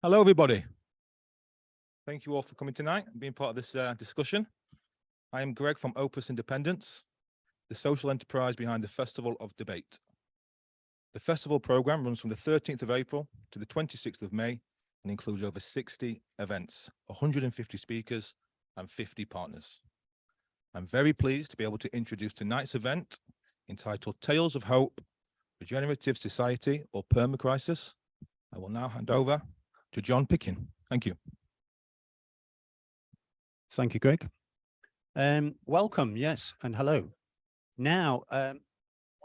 Hello, everybody. Thank you all for coming tonight and being part of this discussion. I am Greg from Opus Independence, the social enterprise behind the Festival of Debate. The festival program runs from the 13th of April to the 26th of May and includes over 60 events, 150 speakers and 50 partners. I'm very pleased to be able to introduce tonight's event entitled Tales of Hope, Regenerative Society or Permacrisis. I will now hand over to John Pickin. Thank you. Thank you, Greg. Welcome, yes, and hello. Now, one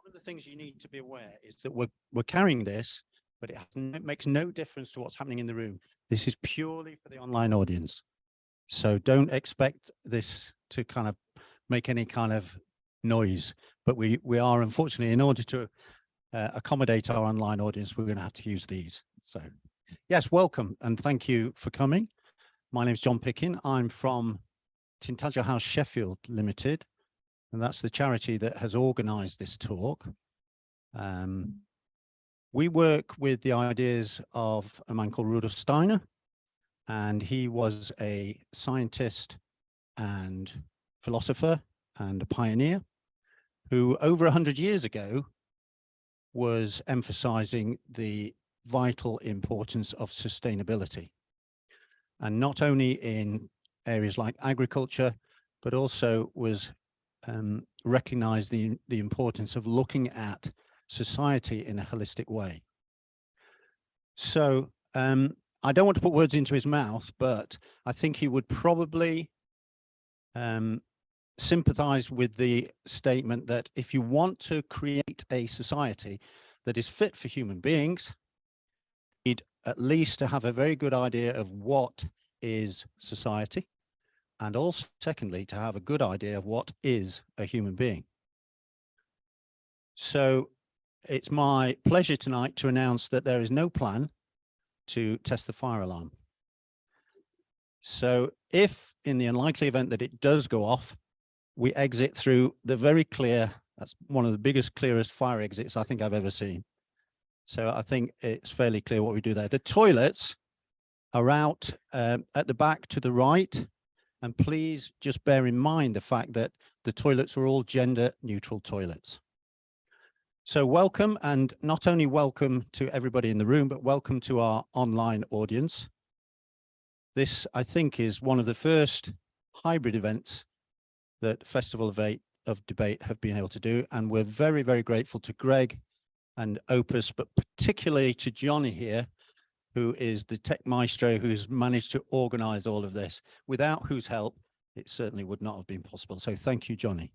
of the things you need to be aware is that we're carrying this, but it makes no difference to what's happening in the room. This is purely for the online audience. So don't expect this to kind of make any kind of noise, but we are, unfortunately, in order to accommodate our online audience, we're going to have to use these. So yes, welcome and thank you for coming. My name is John Pickin. I'm from Tintagel House Sheffield Ltd, and that's the charity that has organized this talk. We work with the ideas of a man called Rudolf Steiner, and he was a scientist and philosopher and a pioneer who over 100 years ago was emphasizing the vital importance of sustainability, and not only in areas like agriculture, but also was recognized the importance of looking at society in a holistic way. So I don't want to put words into his mouth, but I think he would probably sympathize with the statement that if you want to create a society that is fit for human beings, you need at least to have a very good idea of what is society, and also secondly to have a good idea of what is a human being. So it's my pleasure tonight to announce that there is no plan to test the fire alarm. So if in the unlikely event that it does go off, we exit through the very clear, that's one of the biggest, clearest fire exits I think I've ever seen. So I think it's fairly clear what we do there. The toilets are out at the back to the right. And please just bear in mind the fact that the toilets are all gender neutral toilets. So welcome, and not only welcome to everybody in the room, but welcome to our online audience. This, I think, is one of the first hybrid events that Festival of Debate have been able to do. And we're very, very grateful to Greg and Opus, but particularly to Johnny here, who is the tech maestro who's managed to organize all of this, without whose help it certainly would not have been possible. So thank you, Johnny.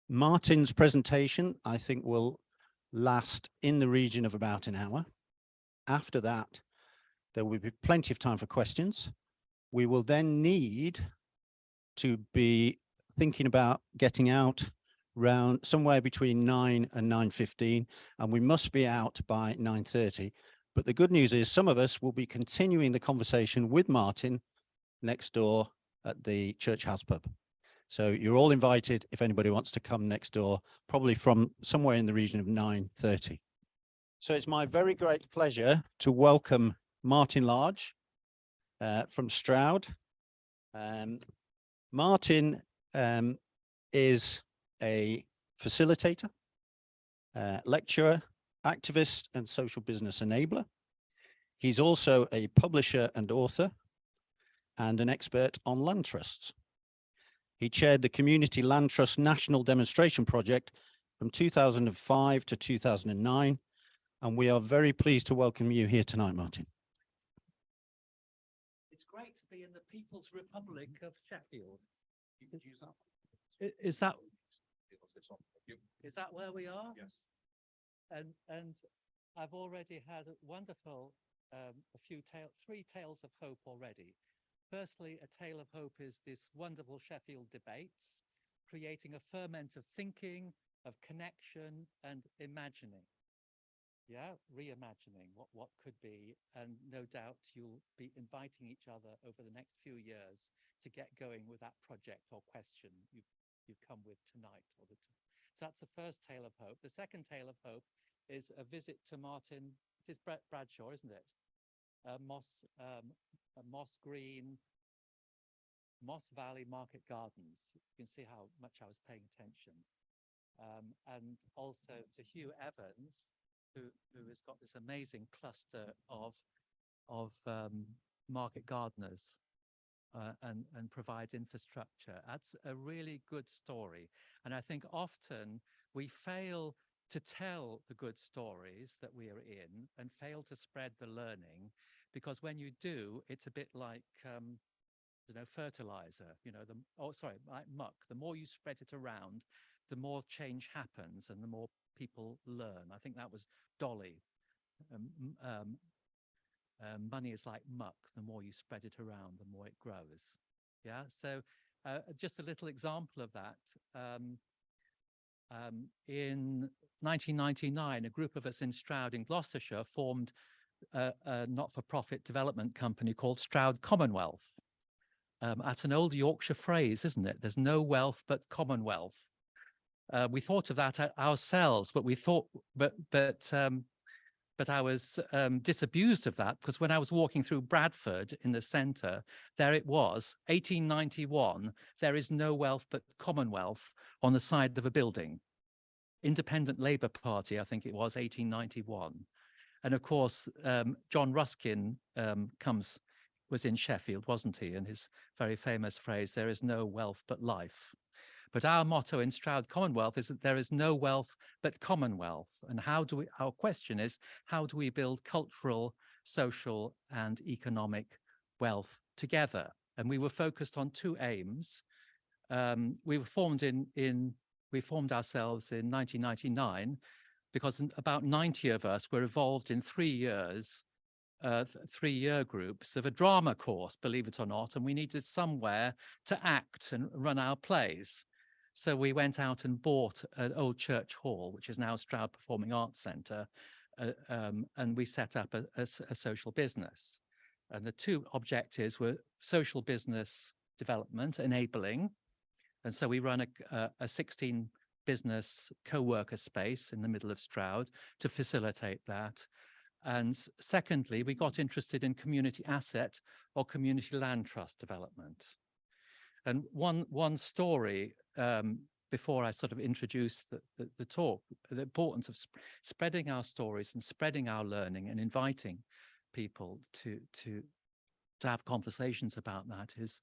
Martin's presentation, I think, will last in the region of about an hour. After that, there will be plenty of time for questions. We will then need to be thinking about getting out around somewhere between 9 and 9:15, and we must be out by 9:30. But the good news is some of us will be continuing the conversation with Martin next door at the Church House pub. So you're all invited if anybody wants to come next door, probably from somewhere in the region of 9:30. So it's my very great pleasure to welcome Martin Large from Stroud. Martin is a facilitator, lecturer, activist, and social business enabler. He's also a publisher and author, and an expert on land trusts. He chaired the Community Land Trust National Demonstration Project from 2005 to 2009, and we are very pleased to welcome you here tonight, Martin. It's great to be in the People's Republic of Sheffield. You can use that. Is that where we are? Yes. And I've already had a wonderful three tales of hope already. Firstly, a tale of hope is this wonderful Sheffield debates, creating a ferment of thinking, of connection and imagining. Yeah, reimagining what could be, and no doubt you'll be inviting each other over the next few years to get going with that project or question you've come with tonight. So that's the first tale of hope. The second tale of hope is a visit to Martin, it is Bradshaw, isn't it? Moss Green, Moss Valley Market Gardens. You can see how much I was paying attention. And also to Hugh Evans, who has got this amazing cluster of market gardeners and provides infrastructure. That's a really good story. And I think often we fail to tell the good stories that we are in and fail to spread the learning, because when you do, it's a bit like fertilizer, like muck. The more you spread it around, the more change happens and the more people learn. I think that was Dolly. Money is like muck. The more you spread it around, the more it grows. Yeah. So just a little example of that. In 1999, a group of us in Stroud in Gloucestershire formed a not-for-profit development company called Stroud Commonwealth. That's an old Yorkshire phrase, isn't it? There's no wealth but commonwealth. We thought of that ourselves, but we thought, but I was disabused of that, because when I was walking through Bradford in the centre, there it was, 1891. There is no wealth but commonwealth on the side of a building. Independent Labour Party, I think it was, 1891. And of course, John Ruskin was in Sheffield, wasn't he? And his very famous phrase, "There is no wealth but life." But our motto in Stroud Commonwealth is that there is no wealth but commonwealth. And our question is, how do we build cultural, social, and economic wealth together? And we were focused on two aims. We formed ourselves in 1999 because about 90 of us were involved in 3 years, 3-year groups of a drama course, believe it or not, and we needed somewhere to act and run our plays. So we went out and bought an old church hall, which is now Stroud Performing Arts Centre, and we set up a social business. And the two objectives were social business development, enabling. And so we run a 16 business co-worker space in the middle of Stroud to facilitate that. And secondly, we got interested in community asset or community land trust development. And one story, before I sort of introduce the talk, the importance of spreading our stories and spreading our learning and inviting people to have conversations about that is,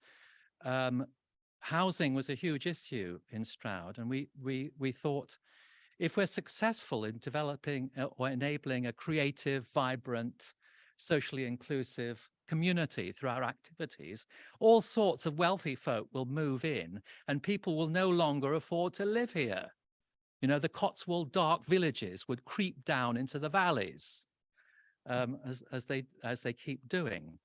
housing was a huge issue in Stroud, and we thought, if we're successful in developing or enabling a creative, vibrant, socially inclusive community through our activities, all sorts of wealthy folk will move in and people will no longer afford to live here. You know, the Cotswold dark villages would creep down into the valleys, as they keep doing.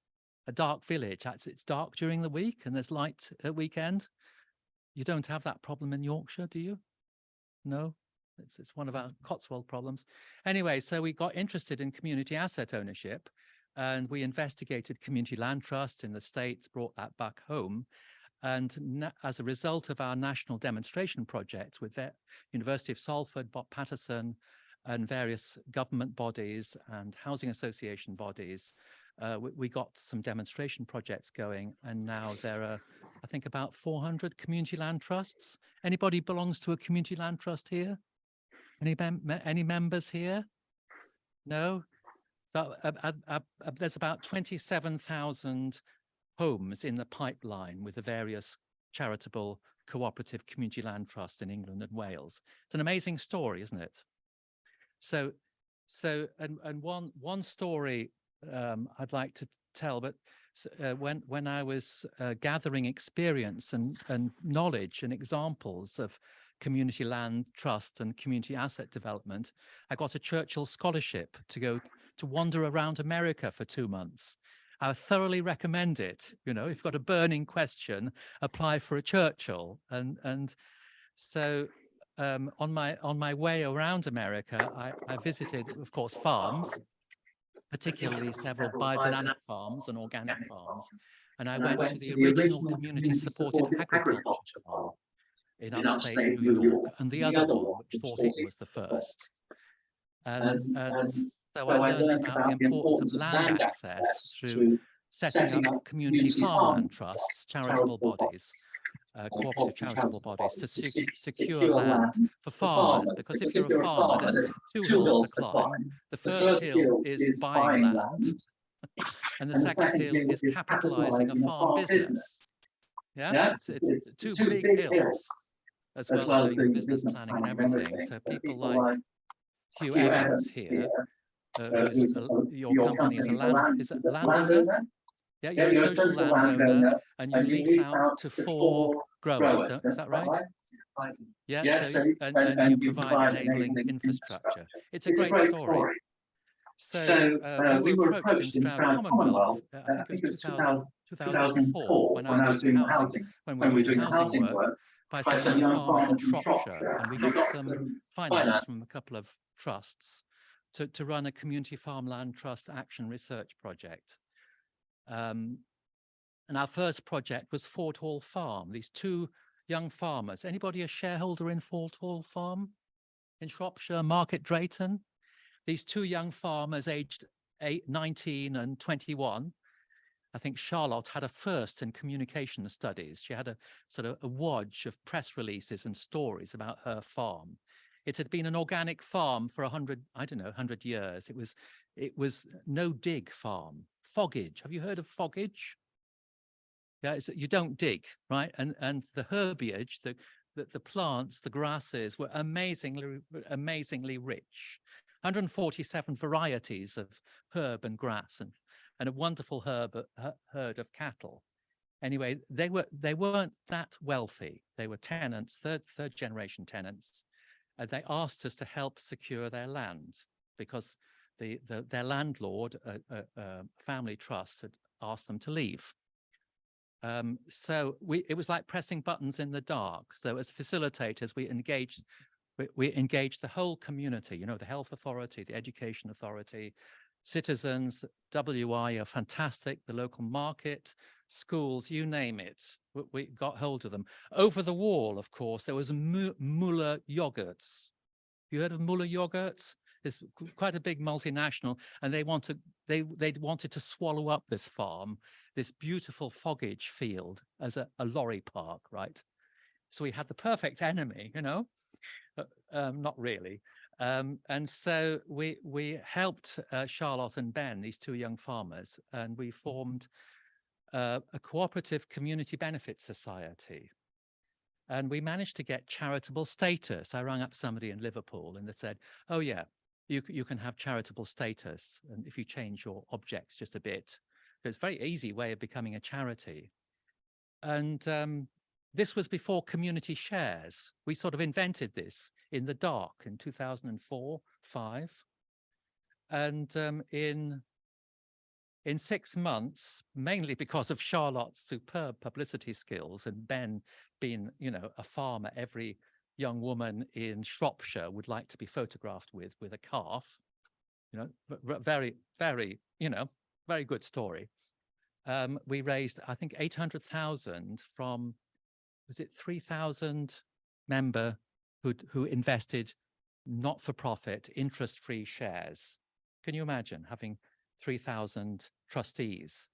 A dark village, it's dark during the week and there's light at weekend. You don't have that problem in Yorkshire, do you? No? It's one of our Cotswold problems. Anyway, so we got interested in community asset ownership, and we investigated community land trusts in the States, brought that back home. And as a result of our national demonstration projects with the University of Salford, Bob Patterson, and various government bodies and housing association bodies, we got some demonstration projects going. And now there are, I think, about 400 community land trusts. Anybody belongs to a community land trust here? Any members here? No? So, there's about 27,000 homes in the pipeline with the various charitable cooperative community land trusts in England and Wales. It's an amazing story, isn't it? So one story I'd like to tell, but when I was gathering experience and knowledge and examples of community land trust and community asset development, I got a Churchill scholarship to go to wander around America for 2 months. I thoroughly recommend it. You know, if you've got a burning question, apply for a Churchill. And so on my way around America, I visited, of course, farms, particularly several biodynamic farms and organic farms. And I went to the original community supported agriculture farm. in upstate New York, and the other one, which thought it was the first. And so I learned about the importance of land access through setting up community farmland trusts, charitable bodies, cooperative charitable bodies, to secure land for farmers. Because if you're a farmer, there's two hills to climb. The first hill is buying land, and the second hill is capitalizing a farm business. Yeah, it's two big hills, as well as doing business planning and everything. So people like Hugh Evans here, your company is a landowner. Yeah, you're a social landowner, and you lease out to 4 growers. Is that right? Yeah. So and you provide enabling infrastructure. It's a great story. So we were approached in Stroud Commonwealth. I think it was 2004 when I was doing housing. When we were doing housing work, by some young farmers in Shropshire, and we got some finance from a couple of trusts to run a community farmland trust action research project. And our first project was Fort Hall Farm. These 2 young farmers. Anybody a shareholder in Fort Hall Farm in Shropshire, Market Drayton? These 2 young farmers aged 19 and 21. I think Charlotte had a first in communication studies. She had a sort of a wodge of press releases and stories about her farm. It had been an organic farm for 100 years. It was no dig farm. Foggage. Have you heard of foggage? Yeah, you don't dig, right? And the herbiage, the plants, the grasses were amazingly rich. 147 varieties of herb and grass, and a wonderful herd of cattle. Anyway, they weren't that wealthy. They were tenants, third generation tenants. They asked us to help secure their land because their landlord, a family trust, had asked them to leave. So it was like pressing buttons in the dark. So as facilitators, we engaged the whole community, the health authority, the education authority, citizens. WI are fantastic, the local market, schools, you name it. We got hold of them. Over the wall, of course, there was Muller Yogurts. You heard of Muller Yogurts? It's quite a big multinational, and they wanted to swallow up this farm, this beautiful foggage field, as a lorry park, right? So we had the perfect enemy, not really. And so we helped Charlotte and Ben, these 2 young farmers, and we formed a cooperative community benefit society. And we managed to get charitable status. I rang up somebody in Liverpool and they said, oh yeah, you can have charitable status, and if you change your objects just a bit. It's a very easy way of becoming a charity. And this was before community shares. We sort of invented this in the dark in 2004-05. And in 6 months, mainly because of Charlotte's superb publicity skills and Ben being, a farmer, every young woman in Shropshire would like to be photographed with a calf, very, very, very good story. We raised, I think, 800,000 from, was it 3,000 member who invested not-for-profit, interest-free shares. Can you imagine having 3,000 trustees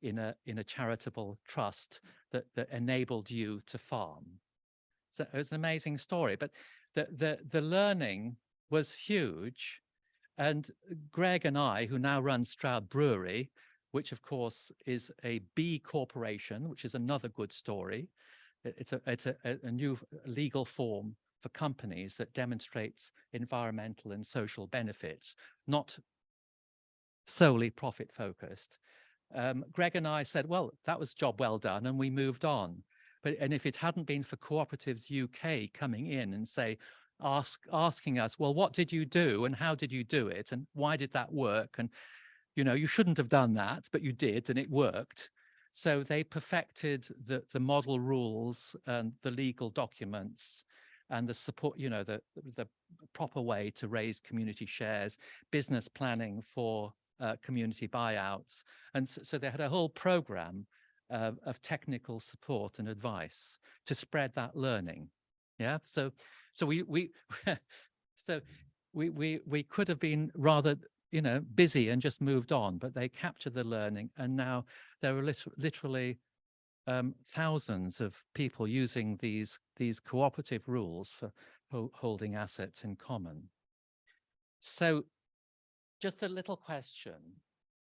in a charitable trust that enabled you to farm? So it was an amazing story, but the learning was huge. And Greg and I, who now run Stroud Brewery, which of course is a B corporation, which is another good story. It's a new legal form for companies that demonstrates environmental and social benefits, not solely profit focused. Greg and I said, well, that was job well done, and we moved on. And if it hadn't been for Cooperatives UK coming in and asking us, well, what did you do and how did you do it and why did that work? And you shouldn't have done that, but you did, and it worked. So they perfected the model rules and the legal documents and the support, the proper way to raise community shares, business planning for community buyouts. And so they had a whole program of technical support and advice to spread that learning. Yeah, so we so we could have been rather, you know, busy and just moved on, but they captured the learning, and now there are literally thousands of people using these cooperative rules for holding assets in common. So just a little question.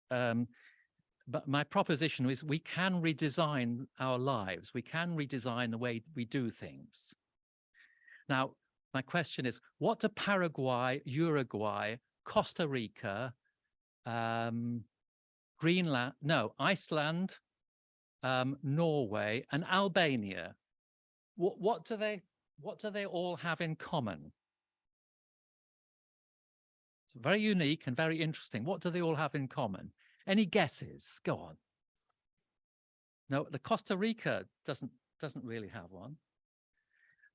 But my proposition is we can redesign our lives. We can redesign the way we do things. Now, my question is, what do Paraguay, Uruguay, Costa Rica, Greenland, no, Iceland, Norway, and Albania, what do they all have in common? It's very unique and very interesting. What do they all have in common? Any guesses? Go on. No, the Costa Rica doesn't really have one.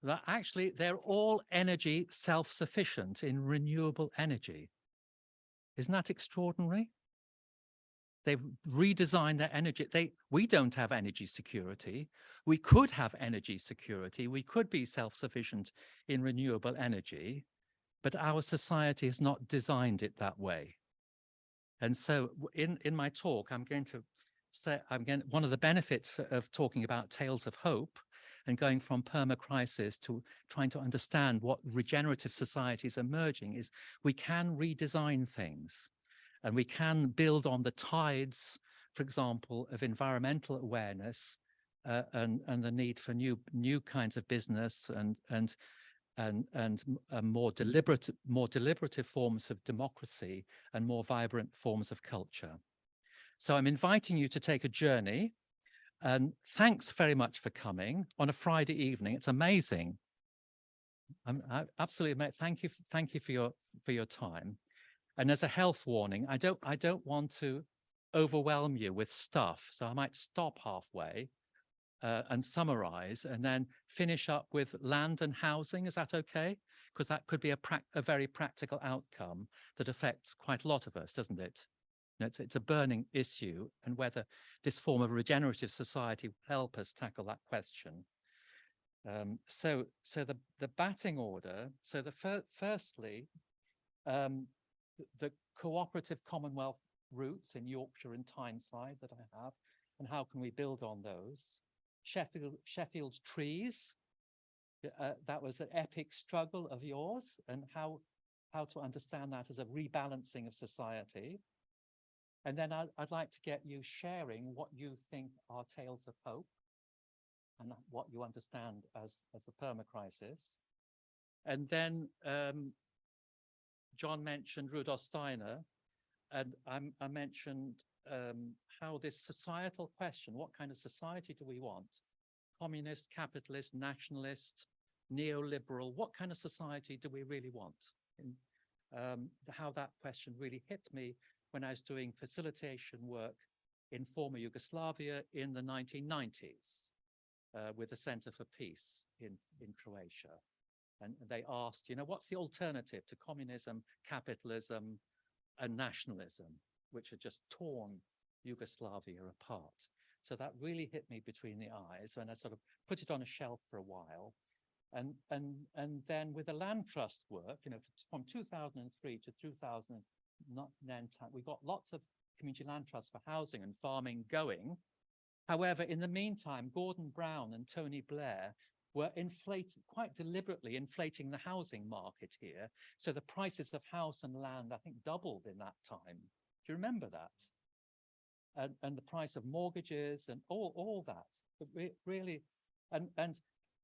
That actually, they're all energy self-sufficient in renewable energy. Isn't that extraordinary? They've redesigned their energy. We don't have energy security. We could have energy security. We could be self-sufficient in renewable energy, but our society has not designed it that way. And so in my talk, I'm going to say, one of the benefits of talking about tales of hope and going from permacrisis to trying to understand what regenerative societies emerging is, we can redesign things and we can build on the tides, for example, of environmental awareness and the need for new kinds of business and more deliberative forms of democracy and more vibrant forms of culture. So I'm inviting you to take a journey, and thanks very much for coming on a Friday evening. It's amazing. I absolutely thank you for your time. And as a health warning, I don't want to overwhelm you with stuff, so I might stop halfway and summarize and then finish up with land and housing. Is that okay? Because that could be a very practical outcome that affects quite a lot of us, doesn't it? You know, it's a burning issue, and whether this form of regenerative society will help us tackle that question. So the batting order. So firstly, the cooperative Commonwealth roots in Yorkshire and Tyneside that I have, and how can we build on those? Sheffield's trees, that was an epic struggle of yours, and how to understand that as a rebalancing of society. And then I'd like to get you sharing what you think are tales of hope and what you understand as a permacrisis. And then John mentioned Rudolf Steiner, and I mentioned how this societal question, what kind of society do we want? Communist, capitalist, nationalist, neoliberal, what kind of society do we really want? And how that question really hit me when I was doing facilitation work in former Yugoslavia in the 1990s with the Center for Peace in Croatia. And they asked, you know, what's the alternative to communism, capitalism, and nationalism, which had just torn Yugoslavia apart. So that really hit me between the eyes, and I sort of put it on a shelf for a while. And then with the land trust work, you know, from 2003 to 2010, we got lots of community land trusts for housing and farming going. However, in the meantime, Gordon Brown and Tony Blair were quite deliberately inflating the housing market here. So the prices of house and land, I think, doubled in that time. Do you remember that? And the price of mortgages and all that. But really, and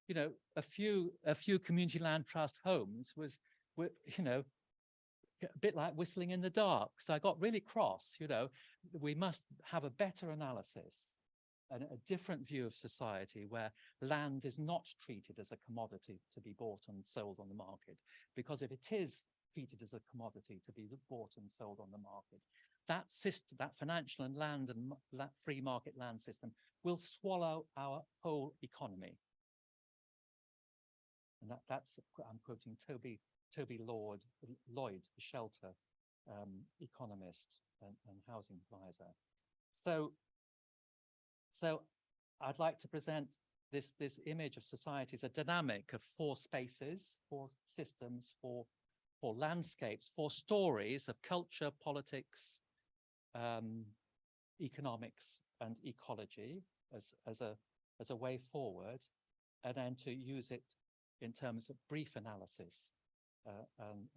you know, a few community land trust homes were, you know, a bit like whistling in the dark. So I got really cross. You know, we must have a better analysis and a different view of society where land is not treated as a commodity to be bought and sold on the market. Because if it is treated as a commodity to be bought and sold on the market, that system, that financial and land and that free market land system will swallow our whole economy. And that's, I'm quoting Toby Lloyd, the shelter economist and housing advisor. So So I'd like to present this image of society as a dynamic of four spaces, four systems, four landscapes, four stories of culture, politics, economics, and ecology as a way forward, and then to use it in terms of brief analysis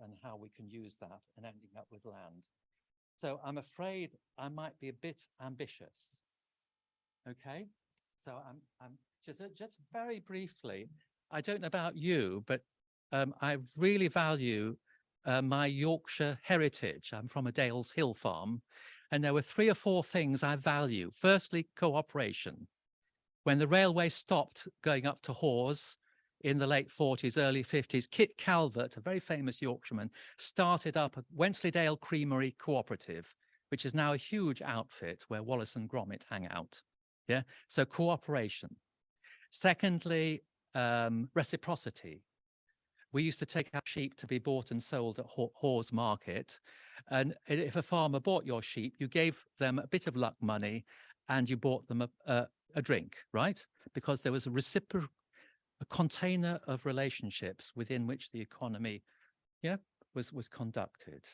and how we can use that and ending up with land. So I'm afraid I might be a bit ambitious. Okay, so I'm just very briefly. I don't know about you, but I really value my Yorkshire heritage. I'm from a Dales Hill farm, and there were 3 or 4 things I value. Firstly, cooperation. When the railway stopped going up to Hawes in the late 40s, early 50s, Kit Calvert, a very famous Yorkshireman, started up a Wensleydale Creamery Cooperative, which is now a huge outfit where Wallace and Gromit hang out. Yeah, so cooperation. Secondly, reciprocity. We used to take our sheep to be bought and sold at Hawes Market. And if a farmer bought your sheep, you gave them a bit of luck money and you bought them a drink, right? Because there was a container of relationships within which the economy, yeah, was conducted.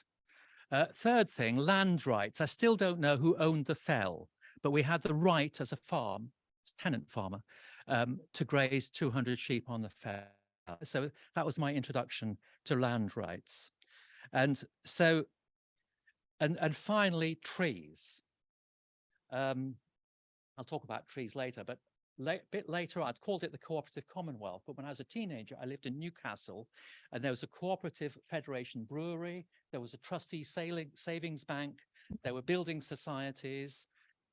Third thing, land rights. I still don't know who owned the fell, but we had the right as a farm, tenant farmer, to graze 200 sheep on the fell. So that was my introduction to land rights. And so, and finally, trees. I'll talk about trees later, but a bit later, I'd called it the Cooperative Commonwealth. But when I was a teenager, I lived in Newcastle, and there was a cooperative federation brewery. There was a trustee savings bank. There were building societies.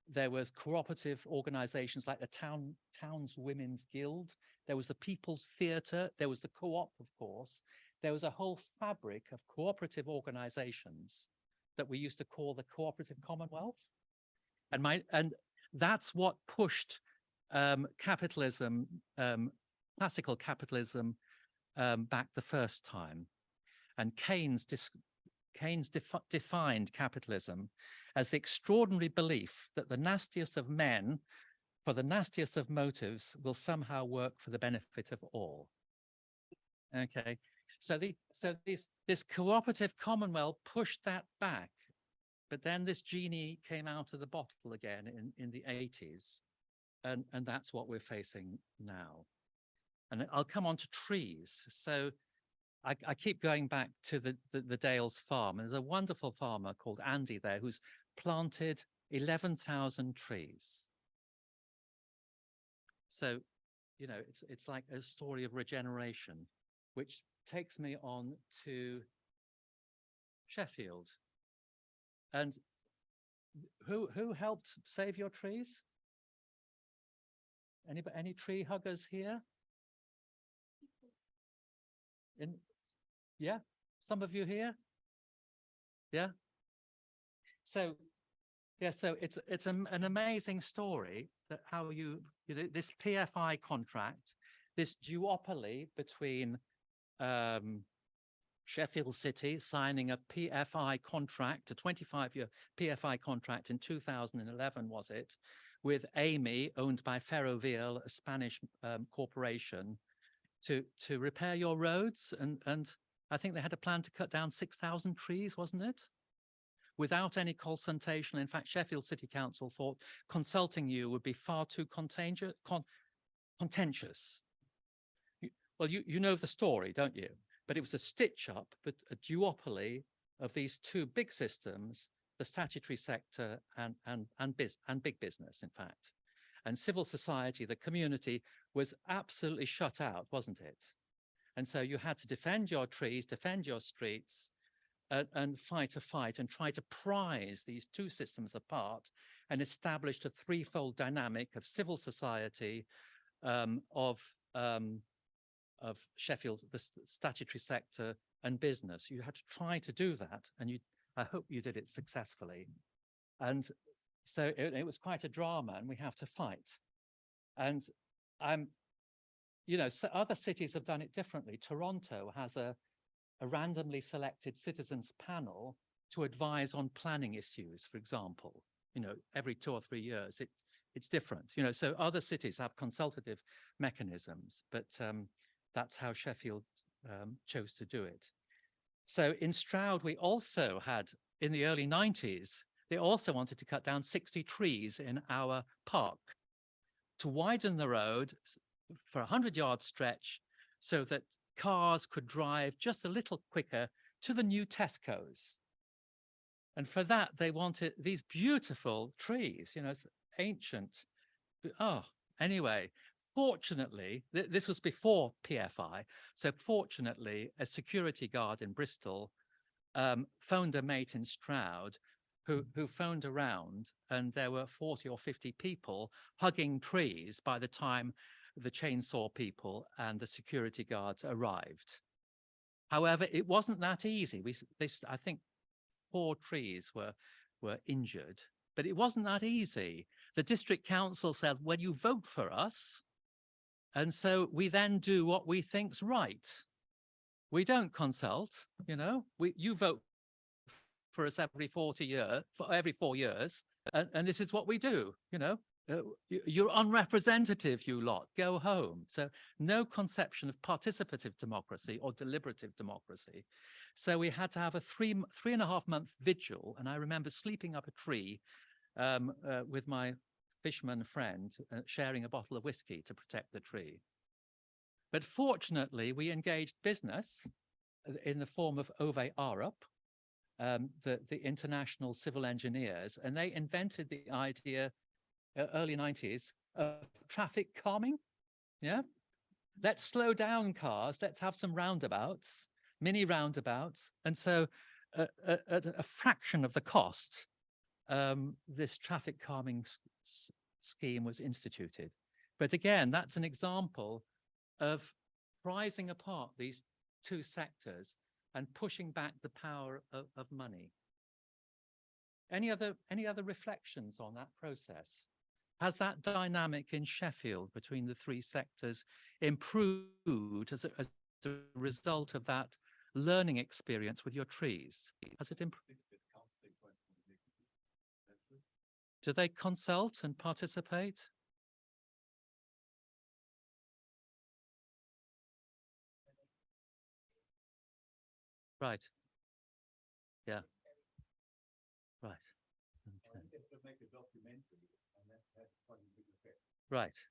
There was cooperative organizations like the Town's Women's Guild. There was the People's Theatre. There was the Co-op, of course. There was a whole fabric of cooperative organizations that we used to call the Cooperative Commonwealth. And that's what pushed capitalism, classical capitalism, back the first time. And Keynes defined capitalism as the extraordinary belief that the nastiest of men, for the nastiest of motives, will somehow work for the benefit of all. Okay, so this cooperative commonwealth pushed that back, but then this genie came out of the bottle again in the 80s, and that's what we're facing now. And I'll come on to trees. So I keep going back to the Dales farm. And there's a wonderful farmer called Andy there who's planted 11,000 trees. So, you know, it's like a story of regeneration, which takes me on to Sheffield. And who helped save your trees? Any tree huggers here? Yeah, some of you here? Yeah. So, yeah, so it's an amazing story that how this PFI contract, this duopoly between Sheffield City signing a PFI contract, a 25-year PFI contract in 2011, was it, with Amy, owned by Ferrovial, a Spanish corporation, to repair your roads. And I think they had a plan to cut down 6,000 trees, wasn't it? Without any consultation. In fact, Sheffield City Council thought consulting you would be far too contentious. Well, you know the story, don't you? But it was a stitch up, but a duopoly of these two big systems, the statutory sector and big business, in fact. And civil society, the community, was absolutely shut out, wasn't it? And so you had to defend your trees, defend your streets, and fight a fight and try to prize these two systems apart and established a threefold dynamic of civil society, of Sheffield, the statutory sector, and business. You had to try to do that, and I hope you did it successfully. And so it was quite a drama, and we have to fight. And you know, so other cities have done it differently. Toronto has a randomly selected citizens panel to advise on planning issues, for example. You know, every 2 or 3 years, It's different, you know, so other cities have consultative mechanisms, but that's how Sheffield chose to do it. So in Stroud, we also had, in the early 90s, they also wanted to cut down 60 trees in our park to widen the road for a 100-yard stretch so that cars could drive just a little quicker to the new Tesco's. And for that, they wanted these beautiful trees, you know, it's ancient. Oh, anyway, fortunately, this was before PFI. So fortunately, a security guard in Bristol phoned a mate in Stroud who phoned around, and there were 40 or 50 people hugging trees by the time the chainsaw people and the security guards arrived. However, it wasn't that easy. I think 4 trees were injured, but it wasn't that easy. The district council said, well, you vote for us, and so we then do what we think's right. We don't consult, you know, you vote for us every 4 years, and this is what we do, you know. You're unrepresentative, you lot, go home. So no conception of participative democracy or deliberative democracy. So we had to have a 3.5 month vigil, and I remember sleeping up a tree with my fisherman friend, sharing a bottle of whiskey to protect the tree. But fortunately, we engaged business in the form of Ove Arup, the international civil engineers, and they invented the idea, early 90s, of traffic calming. Yeah, let's slow down cars, let's have some roundabouts, mini roundabouts. And so at a fraction of the cost, this traffic calming scheme was instituted. But again, that's an example of prizing apart these 2 sectors and pushing back the power of money. Any other reflections on that process? Has that dynamic in Sheffield between the 3 sectors improved as a result of that learning experience with your trees? Has it improved? Do they consult and participate? Right. Yeah. Right. Okay. Right.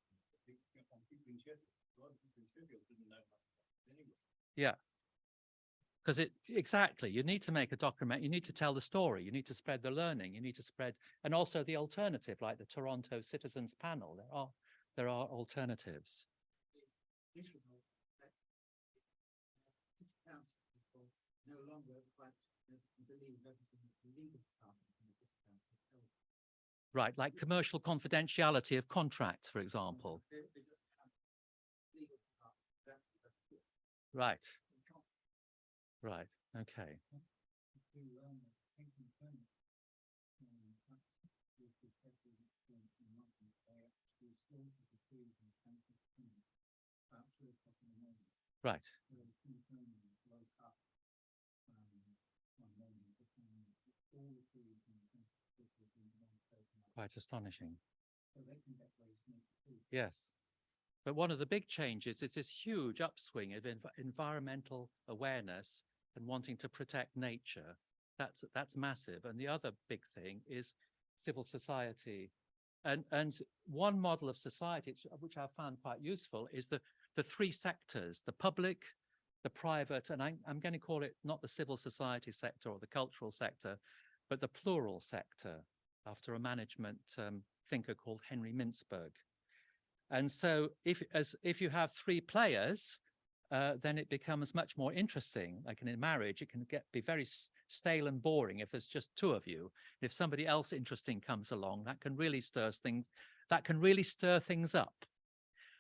Yeah. Because exactly, you need to make a document, you need to tell the story, you need to spread the learning, you need to spread, and also the alternative, like the Toronto Citizens Panel, there are alternatives. No longer quite believe right, like commercial confidentiality of contracts, for example. Right. Right. Okay. Right. Quite astonishing. Yes. But one of the big changes is this huge upswing of environmental awareness and wanting to protect nature. That's massive. And the other big thing is civil society. And one model of society, which I found quite useful, is the 3 sectors: the public, the private, and I'm going to call it not the civil society sector or the cultural sector, but the plural sector, after a management thinker called Henry Mintzberg. And so if you have 3 players, then it becomes much more interesting. Like in a marriage, it can be very stale and boring if there's just 2 of you. If somebody else interesting comes along, that can really stir things up.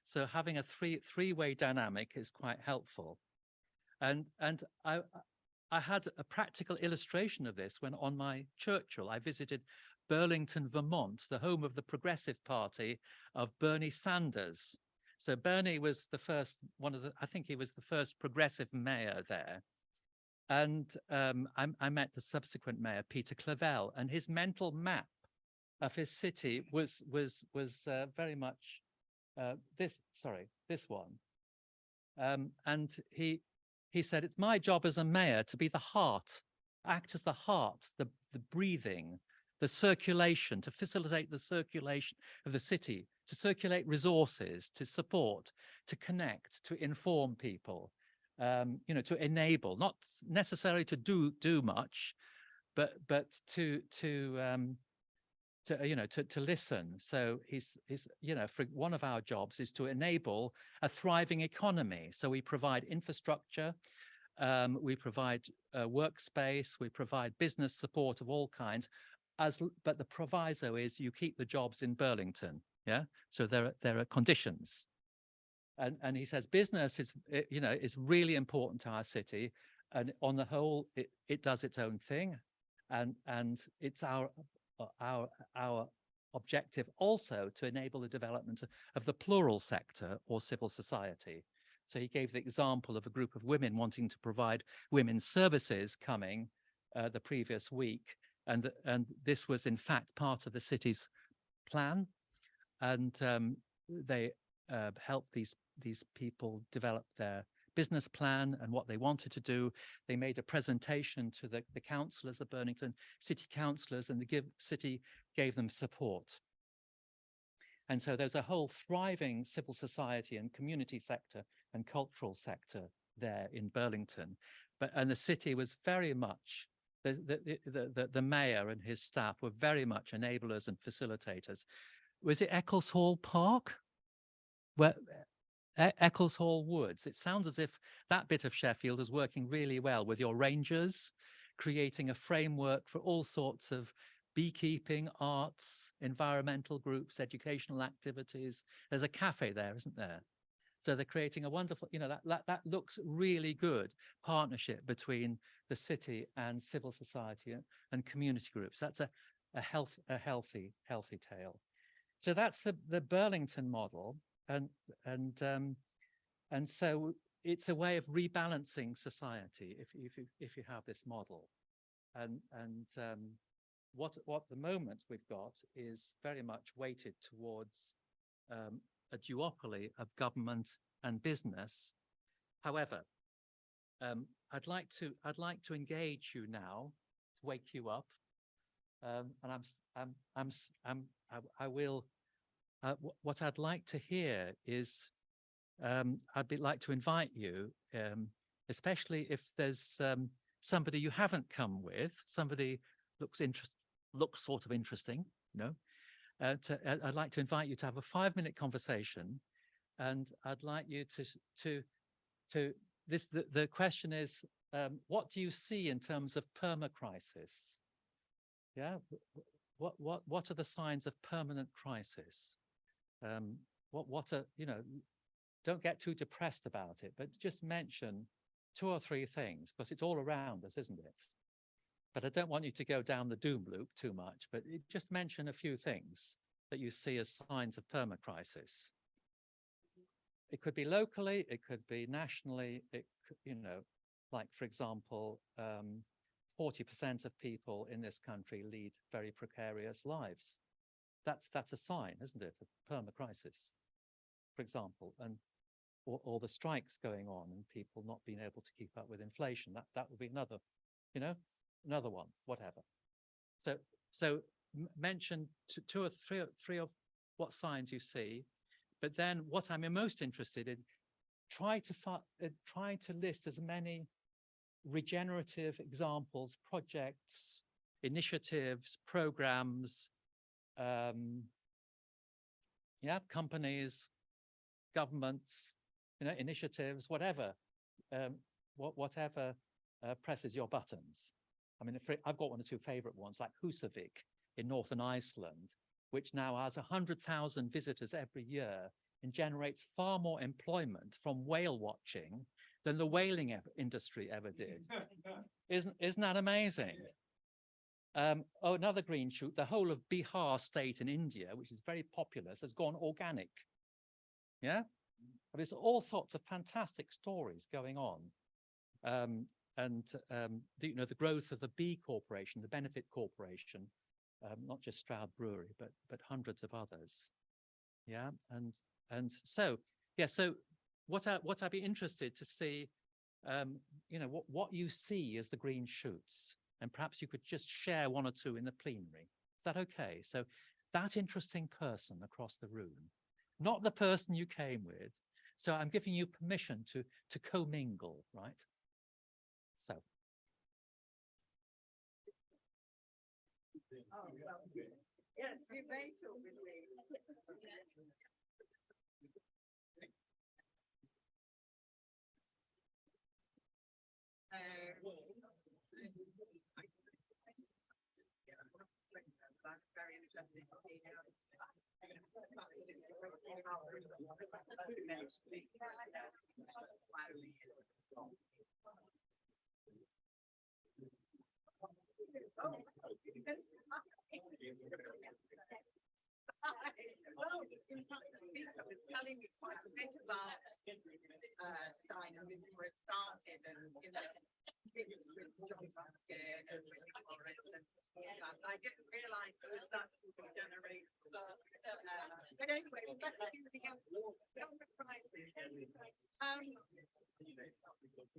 So having a three-way dynamic is quite helpful. And I had a practical illustration of this when on my Churchill, I visited Burlington, Vermont, the home of the Progressive Party of Bernie Sanders. So Bernie was the first, I think he was the first progressive mayor there. And I met the subsequent mayor, Peter Clavell, and his mental map of his city was very much this one, and he said, "It's my job as a mayor to be the heart, act as the heart, the breathing, the circulation, to facilitate the circulation of the city, to circulate resources, to support, to connect, to inform people, you know, to enable, not necessarily to do much, but to you know, to listen." So he's you know, for one of our jobs is to enable a thriving economy. So we provide infrastructure, we provide workspace, we provide business support of all kinds. But the proviso is you keep the jobs in Burlington. Yeah. So there are conditions. And he says business is, you know, is really important to our city, and on the whole, it does its own thing, and it's our objective also to enable the development of the plural sector or civil society. So he gave the example of a group of women wanting to provide women's services coming the previous week, and this was in fact part of the city's plan, and they helped these people develop their business plan and what they wanted to do. They made a presentation to the councillors, the Burlington city councillors, and the city gave them support. And so there's a whole thriving civil society and community sector and cultural sector there in Burlington. And the city was very much, the mayor and his staff were very much enablers and facilitators. Was it Eccleshall Park? Where Eccleshall Woods. It sounds as if that bit of Sheffield is working really well with your rangers, creating a framework for all sorts of beekeeping, arts, environmental groups, educational activities. There's a cafe there, isn't there? So they're creating a wonderful, you know, that looks really good partnership between the city and civil society and community groups. That's a healthy tale. So that's the Burlington model. And so it's a way of rebalancing society if you have this model, and what at the moment we've got is very much weighted towards a duopoly of government and business. However, I'd like to engage you now, to wake you up, and I will. What I'd like to hear is, I'd like to invite you, especially if there's somebody you haven't come with, somebody looks sort of interesting, you know. I'd like to invite you to have a 5-minute conversation, and I'd like you the question is, what do you see in terms of permacrisis? Yeah, what are the signs of permanent crisis? What are, you know, don't get too depressed about it, but just mention 2 or 3 things, because it's all around us, isn't it? But I don't want you to go down the doom loop too much, but just mention a few things that you see as signs of permacrisis. It could be locally, it could be nationally, it could, you know, like, for example, 40% of people in this country lead very precarious lives. That's a sign, isn't it, of permacrisis, for example, and or the strikes going on and people not being able to keep up with inflation. That would be another, you know, another one, whatever. So mention 2 or 3 of what signs you see, but then what I'm most interested in, try to list as many regenerative examples, projects, initiatives, programs, companies, governments, you know, initiatives, whatever, whatever presses your buttons. I mean, I've got 1 or 2 favorite ones, like Husavik in Northern Iceland, which now has 100,000 visitors every year and generates far more employment from whale watching than the whaling industry ever did. Isn't that amazing? Another green shoot, the whole of Bihar state in India, which is very populous, has gone organic. Yeah, there's all sorts of fantastic stories going on. You know, the growth of the B Corporation, the benefit corporation, not just Stroud Brewery, but hundreds of others. Yeah, and so yeah, so what I'd be interested to see, you know, what you see as the green shoots, and perhaps you could just share one or two in the plenary. Is that okay? So that interesting person across the room, not the person you came with. So I'm giving you permission to commingle, right? So. Oh, well, yes, you may talk with me. That's very interesting. Well, in fact, I was telling you quite a bit about Steiner before it started, and you know, it was with John Ruskin and with Morris and I didn't realise it was that sort of generation. But anyway, back to the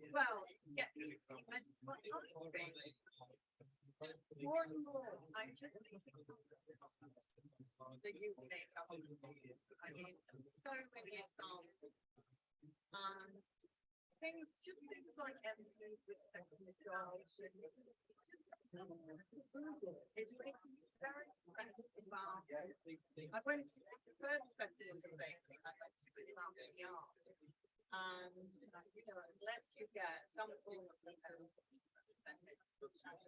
well, yeah, and what I think, more and more, I'm just thinking the youth makeup. I mean, so many examples. Things like empathy with second jobs. It's making me very expensive about. I went to the first festival bakery, I went to it about the art. And you know, it lets you get some form of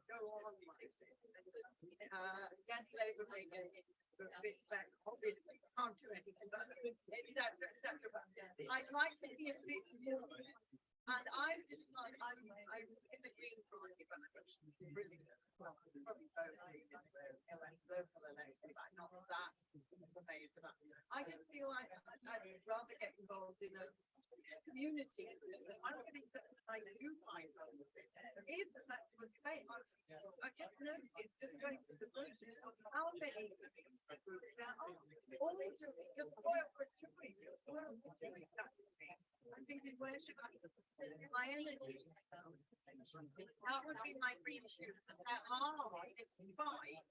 go on like yes, Labour Reagan, obviously can't do anything, but etc. I'd like to see a bit more. And I'm just not, I'm in the Green Party, but I'm really probably local election, but not that amazed about. I just feel like I'd rather get involved in a community. I don't think that I do find something. Is that was debate. I just noticed just going through the group how many groups there are. All doing you're spoiled for choice. You're spoiled for choice. I'm thinking, where should I put my energy? That would be my green shoots. That there are despite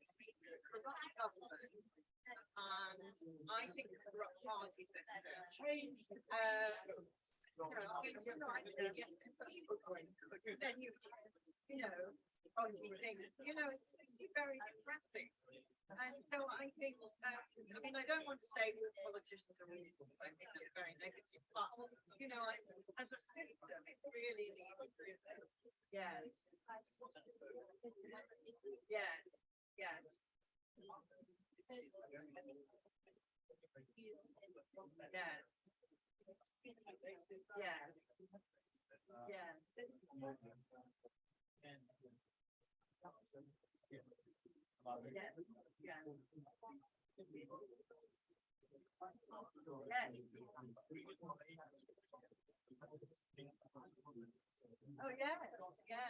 corrupt government, and I think the corrupt party sector. Yes, then you know, things, you know, it's very depressing. And so I think, I mean, I don't want to say politicians are really, I think that's very negative, but, you know, as a system, it really needs, yes. Yes, yes. Yes. Yes. Oh yeah, yeah,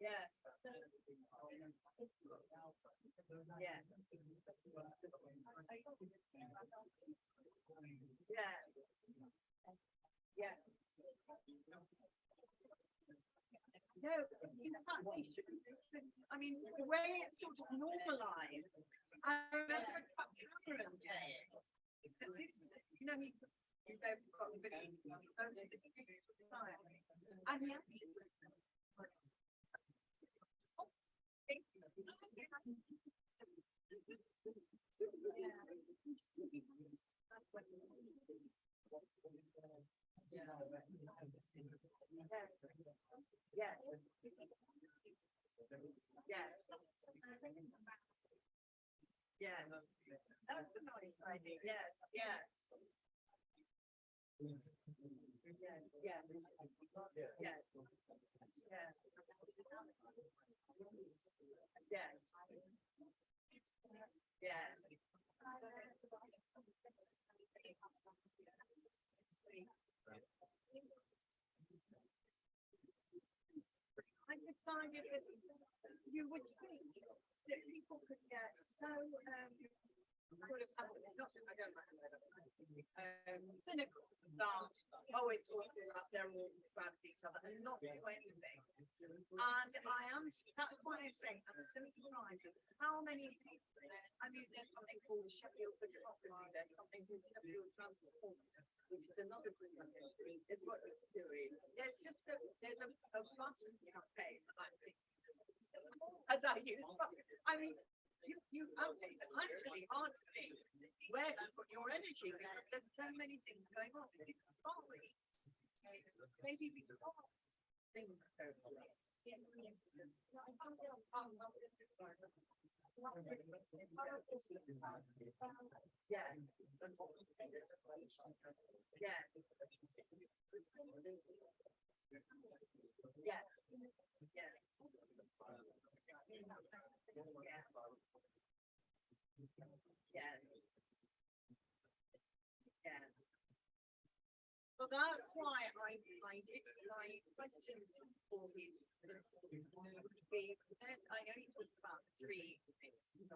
yeah, yeah, yeah. No, in fact, they shouldn't. I mean, the way it's sort of normalized. I remember Cameron saying, you know, he got a bit of society, and he actually was. Yes. Yes. Yes. That's a nice idea. Yes. Yes. Yes. Yes. Yes. Yes. Yes. Yes. I decided that you would think that people could get so sort of not I don't cynical that it's all about they're all bad with each other and not do anything. And that's why I say I'm so surprised at how many people. I mean, there's something called Sheffield Democracy, there's something called Sheffield Transport, which is another group of is what it's doing. There's just there's a button campaign that I think as I use. I mean, you actually asked me where to put your energy because there's so many things going on. Maybe we can't think Well, that's why I did my question for his would be then I know you talked about the three things, to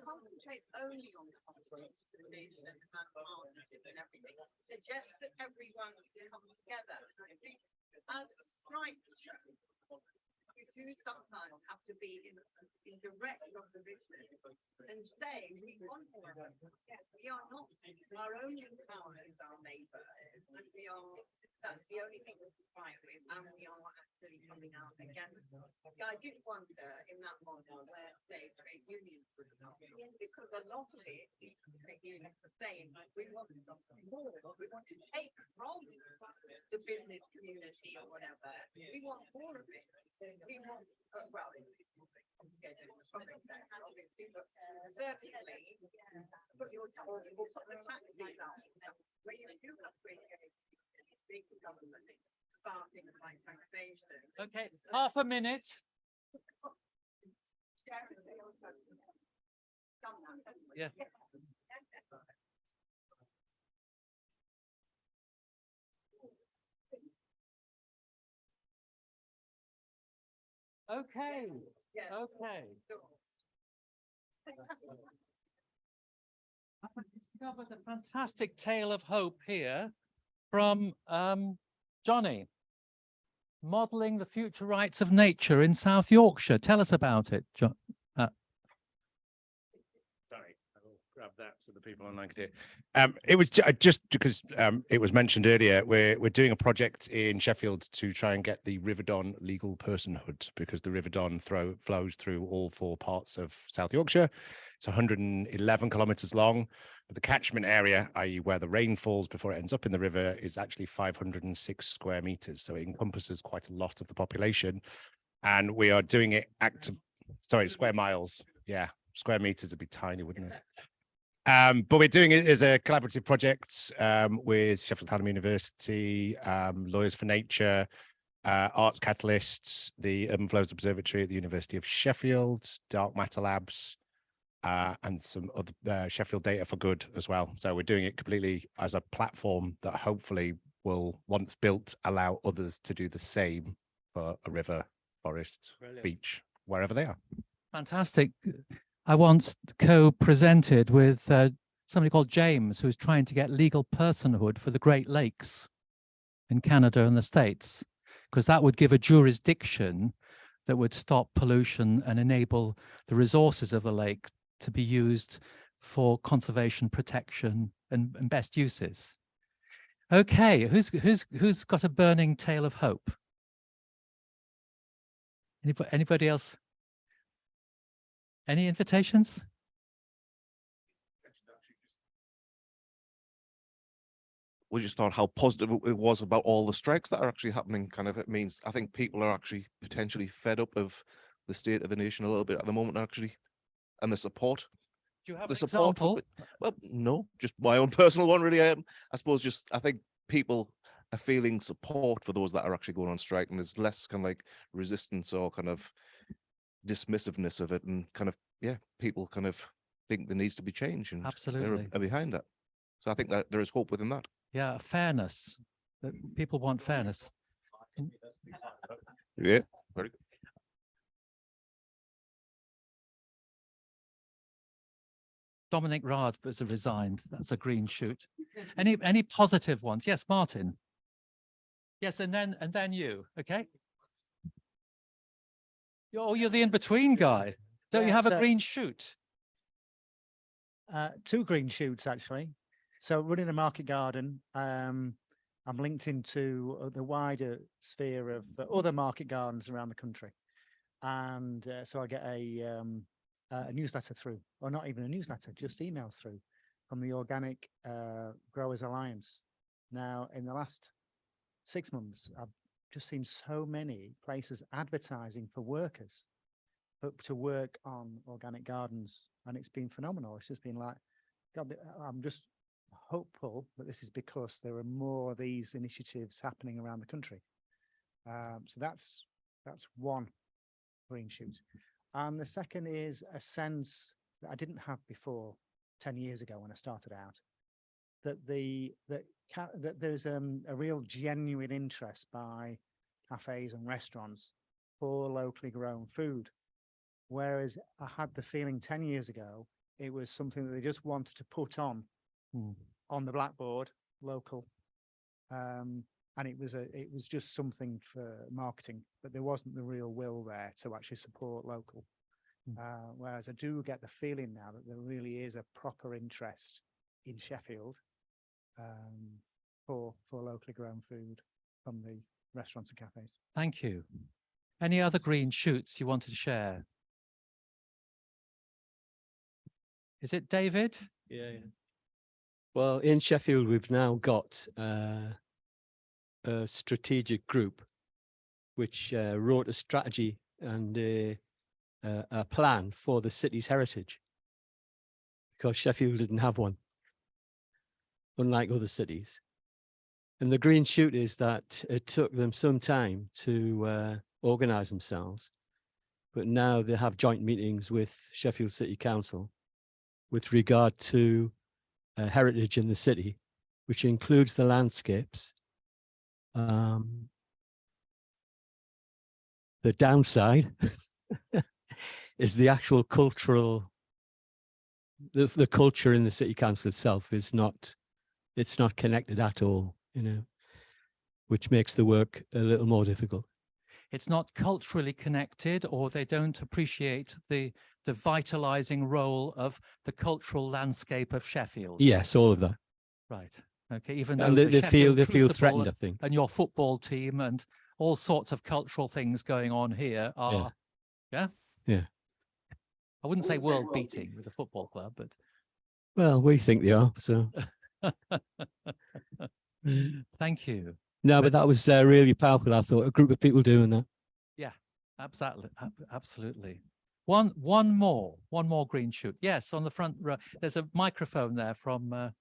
concentrate only on the consolidation and partnership and everything, suggest that everyone come together. And I think as strikes, you do sometimes have to be in direct opposition and say we want more. We are not our own power is our neighbour, and that's the only thing we're fighting with, and we are actually coming out against. See, I did wonder in that model where say trade unions would come, because a lot of it is trade unions are saying we want more, we want to take from the business community or whatever. We want more of it. We want well, obviously, but certainly put your we'll put the taxes out where you do have big government about things like taxation. Okay, half a minute. Yeah. Okay. Okay. I've discovered a fantastic tale of hope here from Johnny, modelling the future rights of nature in South Yorkshire. Tell us about it, John. Sorry, I will grab that so the people online can hear. It was just because it was mentioned earlier. We're doing a project in Sheffield to try and get the River Don legal personhood, because the River Don flows through all four parts of South Yorkshire. It's 111 kilometres long, but the catchment area, i.e. where the rain falls before it ends up in the river, is actually 506 square metres. So it encompasses quite a lot of the population. And we are doing it square miles. Yeah, square metres would be tiny, wouldn't it? But we're doing it as a collaborative project with Sheffield University, Lawyers for Nature, Arts Catalysts, the Urban Flows Observatory at the University of Sheffield, Dark Matter Labs, and some other Sheffield Data for Good as well. So we're doing it completely as a platform that hopefully will, once built, allow others to do the same for a river, forest, beach, wherever they are. Fantastic. I once co-presented with somebody called James, who's trying to get legal personhood for the Great Lakes in Canada and the States, because that would give a jurisdiction that would stop pollution and enable the resources of the lake to be used for conservation, protection, and best uses. Okay, who's got a burning tale of hope? Anybody else? Any invitations? We just thought how positive it was about all the strikes that are actually happening. Kind of, it means I think people are actually potentially fed up of the state of the nation a little bit at the moment, actually, and the support. Do you have the an support? example? Well, no, just my own personal one, really. I suppose just I think people are feeling support for those that are actually going on strike, and there's less kind of like resistance or kind of dismissiveness of it, and kind of people kind of think there needs to be change, and Absolutely. are behind that. So I think that there is hope within that. Yeah, fairness. That people want fairness. Yeah, very good. Dominic Raad has resigned. That's a green shoot. Any positive ones? Yes, Martin. Yes, and then you. Okay. You're the in-between guy. Don't you Yeah, have a so- green shoot? Two green shoots, actually. So running a market garden, I'm linked into the wider sphere of other market gardens around the country. And so I get a newsletter through, or not even a newsletter, just emails through from the Organic Growers Alliance. Now, in the last 6 months, I've just seen so many places advertising for workers to work on organic gardens, and it's been phenomenal. It's just been like, God, I'm just hopeful that this is because there are more of these initiatives happening around the country. So that's one green shoot. And the second is a sense that I didn't have before 10 years ago when I started out, that there's a real genuine interest by cafes and restaurants for locally grown food. Whereas I had the feeling 10 years ago, it was something that they just wanted to put on the blackboard, local. And it was just something for marketing, but there wasn't the real will there to actually support local. Whereas I do get the feeling now that there really is a proper interest in Sheffield for locally grown food from the restaurants and cafes. Thank you. Any other green shoots you wanted to share? Is it David? Yeah. Well, in Sheffield, we've now got a strategic group which wrote a strategy and a plan for the city's heritage, because Sheffield didn't have one, unlike other cities. And the green shoot is that it took them some time to organise themselves, but now they have joint meetings with Sheffield City Council with regard to heritage in the city, which includes the landscapes. The downside is the actual cultural, the culture in the city council itself is not, it's not connected at all, you know, which makes the work a little more difficult. It's not culturally connected, or they don't appreciate the vitalizing role of the cultural landscape of Sheffield. Yes, all of that. Right. Okay. Even though And the they feel Crucible threatened, I think. and your football team and all sorts of cultural things going on here are, yeah. I wouldn't say world beating with a football club, but Well, we think they are, so. thank you. No, but that was really powerful. I thought a group of people doing that. Yeah, absolutely, absolutely. One more green shoot. Yes, on the front row. There's a microphone there from.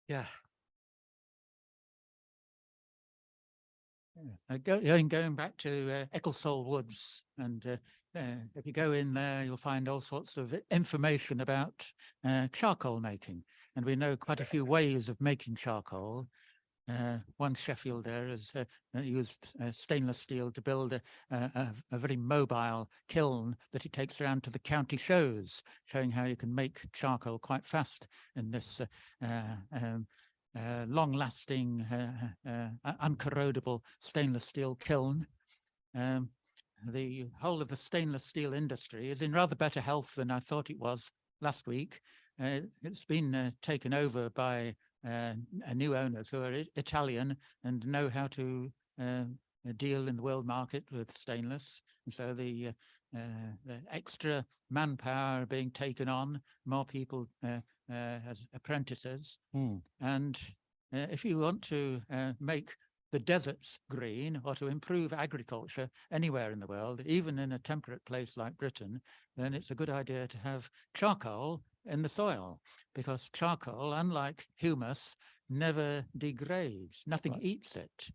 Yeah. Going back to Ecclesall Woods, and if you go in there, you'll find all sorts of information about charcoal making, and we know quite a few ways of making charcoal. One Sheffielder has used stainless steel to build a very mobile kiln that he takes around to the county shows, showing how you can make charcoal quite fast in this long-lasting, uncorrodable stainless steel kiln. The whole of the stainless steel industry is in rather better health than I thought it was last week. It's been taken over by a new owners who are Italian and know how to deal in the world market with stainless. And so the extra manpower being taken on, more people as apprentices. And if you want to make the deserts green, or to improve agriculture anywhere in the world, even in a temperate place like Britain, then it's a good idea to have charcoal in the soil, because charcoal, unlike humus, never degrades. Nothing eats it.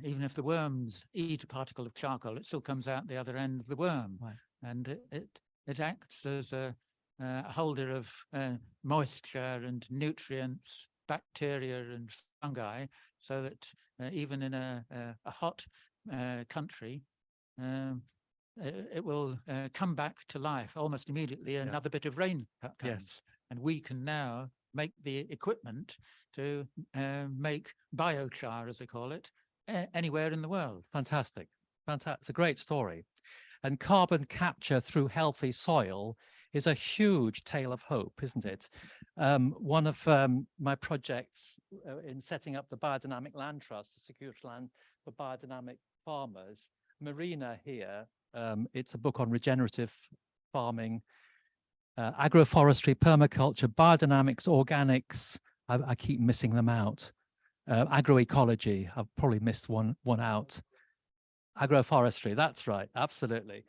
Even if the worms eat a particle of charcoal, it still comes out the other end of the worm. And it acts as a holder of moisture and nutrients, bacteria and fungi, so that even in a hot country, it will come back to life almost immediately. Another bit of rain comes, Yes. and we can now make the equipment to make biochar, as they call it, anywhere in the world. Fantastic. Fantastic. It's a great story. And carbon capture through healthy soil is a huge tale of hope, isn't it? One of my projects in setting up the Biodynamic Land Trust to secure land for biodynamic farmers, Marina here, it's a book on regenerative farming, agroforestry, permaculture, biodynamics, organics. I keep missing them out. Agroecology, I've probably missed one out. Agroforestry, that's right, absolutely.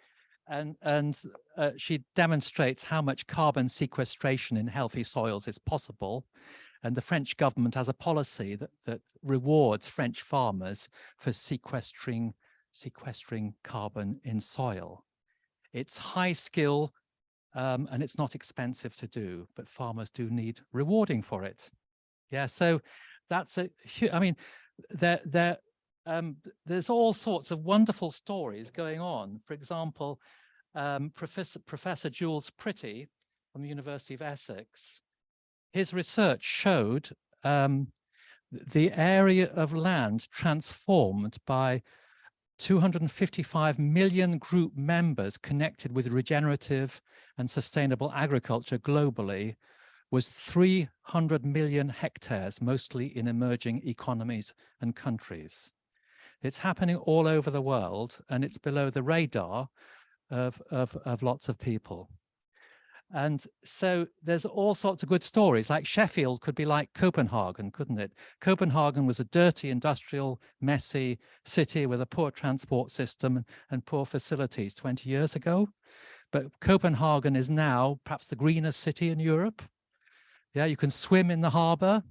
And she demonstrates how much carbon sequestration in healthy soils is possible. And the French government has a policy that rewards French farmers for sequestering carbon in soil. It's high skill and it's not expensive to do, but farmers do need rewarding for it. Yeah, so that's I mean, there's all sorts of wonderful stories going on. For example, Professor Jules Pretty from the University of Essex, his research showed the area of land transformed by 255 million group members connected with regenerative and sustainable agriculture globally was 300 million hectares, mostly in emerging economies and countries. It's happening all over the world, and it's below the radar of lots of people. And so there's all sorts of good stories, like Sheffield could be like Copenhagen, couldn't it? Copenhagen was a dirty, industrial, messy city with a poor transport system and poor facilities 20 years ago. But Copenhagen is now perhaps the greenest city in Europe. Yeah, you can swim in the harbor.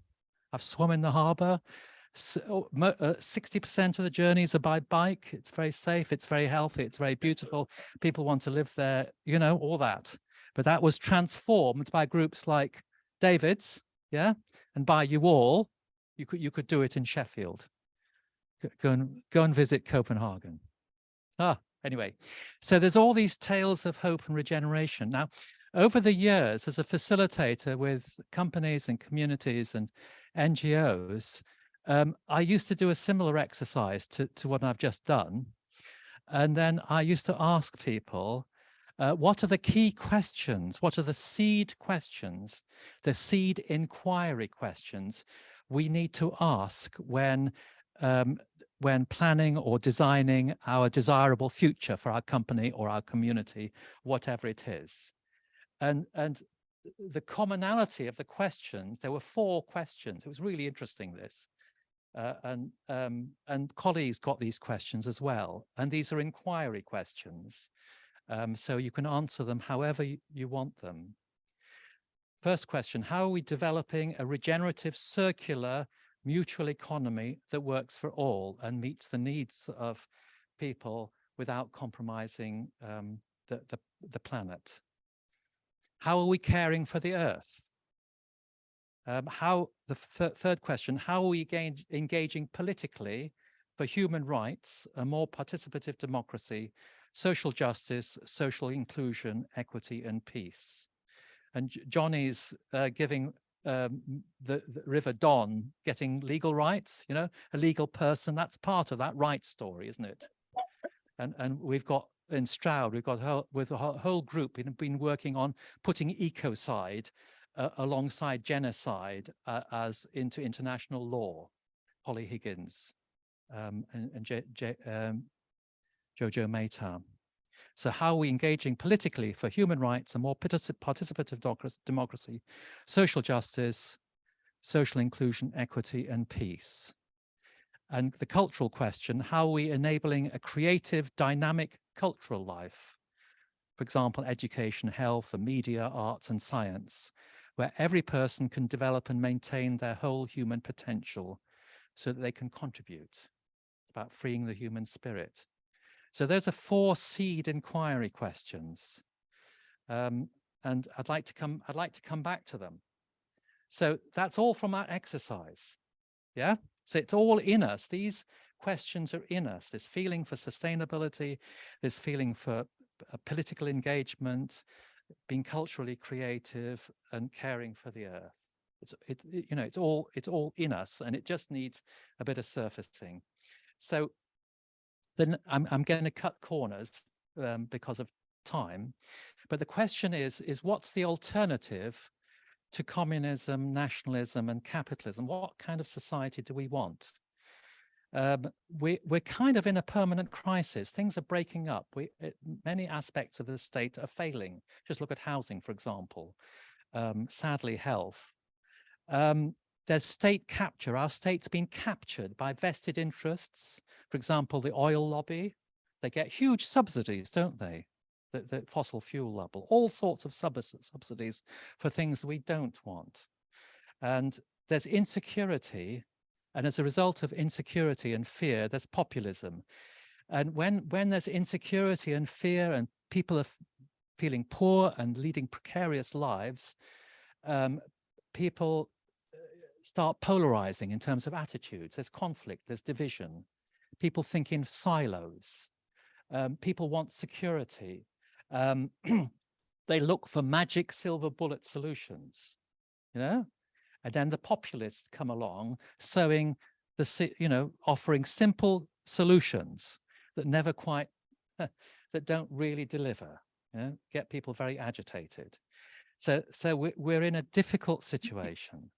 I've swum in the harbor. 60% of the journeys are by bike. It's very safe, it's very healthy, it's very beautiful. People want to live there, you know, all that. But that was transformed by groups like David's, yeah, and by you all. You could do it in Sheffield. Go and visit Copenhagen. Anyway, so there's all these tales of hope and regeneration. Now, over the years, as a facilitator with companies and communities and NGOs, I used to do a similar exercise to what I've just done. And then I used to ask people, what are the key questions? What are the seed questions, the seed inquiry questions we need to ask when planning or designing our desirable future for our company or our community, whatever it is? And the commonality of the questions, there were 4 questions. It was really interesting, this. And colleagues got these questions as well. And these are inquiry questions. So you can answer them however you want them. First question, how are we developing a regenerative, circular, mutual economy that works for all and meets the needs of people without compromising the planet? How are we caring for the earth? The third question, how are we engaging politically for human rights, a more participative democracy, social justice, social inclusion, equity, and peace? And Johnny's giving the River Don getting legal rights, you know, a legal person, that's part of that right story, isn't it? And we've got in Stroud, we've got with a whole group been working on putting ecocide alongside genocide as into international law. Holly Higgins and Jojo Mayta. So how are we engaging politically for human rights, a more participative democracy, social justice, social inclusion, equity, and peace? And the cultural question, how are we enabling a creative, dynamic cultural life? For example, education, health, the media, arts, and science, where every person can develop and maintain their whole human potential so that they can contribute. It's about freeing the human spirit. So those are 4 seed inquiry questions. And I'd like to come back to them. So that's all from that exercise. Yeah. So it's all in us. These questions are in us, this feeling for sustainability, this feeling for political engagement, being culturally creative and caring for the earth. It's all in us, and it just needs a bit of surfacing. So then I'm going to cut corners because of time, but the question is what's the alternative to communism, nationalism, and capitalism? What kind of society do we want? We're kind of in a permanent crisis. Things are breaking up. Many aspects of the state are failing. Just look at housing, for example. Sadly, health. There's state capture. Our state's been captured by vested interests. For example, the oil lobby. They get huge subsidies, don't they? The fossil fuel lobby. All sorts of subsidies for things we don't want. And there's insecurity. And as a result of insecurity and fear, there's populism. And when there's insecurity and fear and people are feeling poor and leading precarious lives, people start polarizing in terms of attitudes. There's conflict, there's division. People think in silos. People want security. They look for magic silver bullet solutions, you know? And then the populists come along, offering simple solutions that never quite, that don't really deliver, you know? Get people very agitated. So we're in a difficult situation.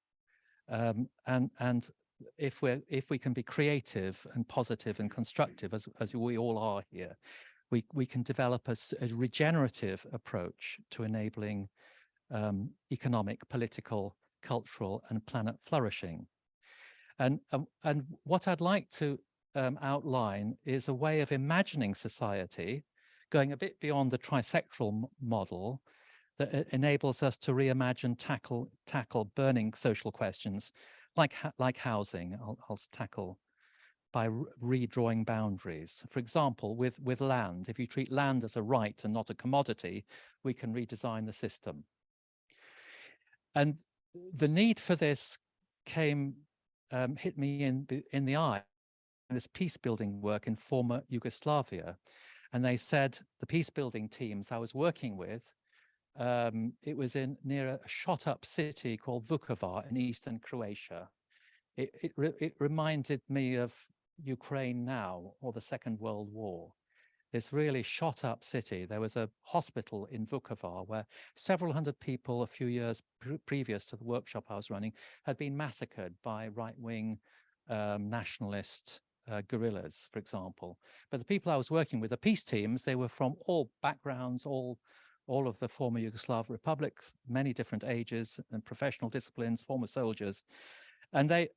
And if we can be creative and positive and constructive, as we all are here, we can develop a regenerative approach to enabling economic, political, cultural, and planet flourishing. And what I'd like to outline is a way of imagining society, going a bit beyond the trisectoral model, that enables us to reimagine, tackle burning social questions like housing. I'll tackle by redrawing boundaries. For example, with land, if you treat land as a right and not a commodity, we can redesign the system. And the need for this hit me in the eye, this peace building work in former Yugoslavia. And they said, the peace building teams I was working with, it was near a shot up city called Vukovar in eastern Croatia. It reminded me of Ukraine now, or the Second World War. This really shot up city. There was a hospital in Vukovar where several hundred people a few years previous to the workshop I was running had been massacred by right-wing nationalist guerrillas, for example. But the people I was working with, the peace teams, they were from all backgrounds, all of the former Yugoslav republics, many different ages and professional disciplines, former soldiers. And they,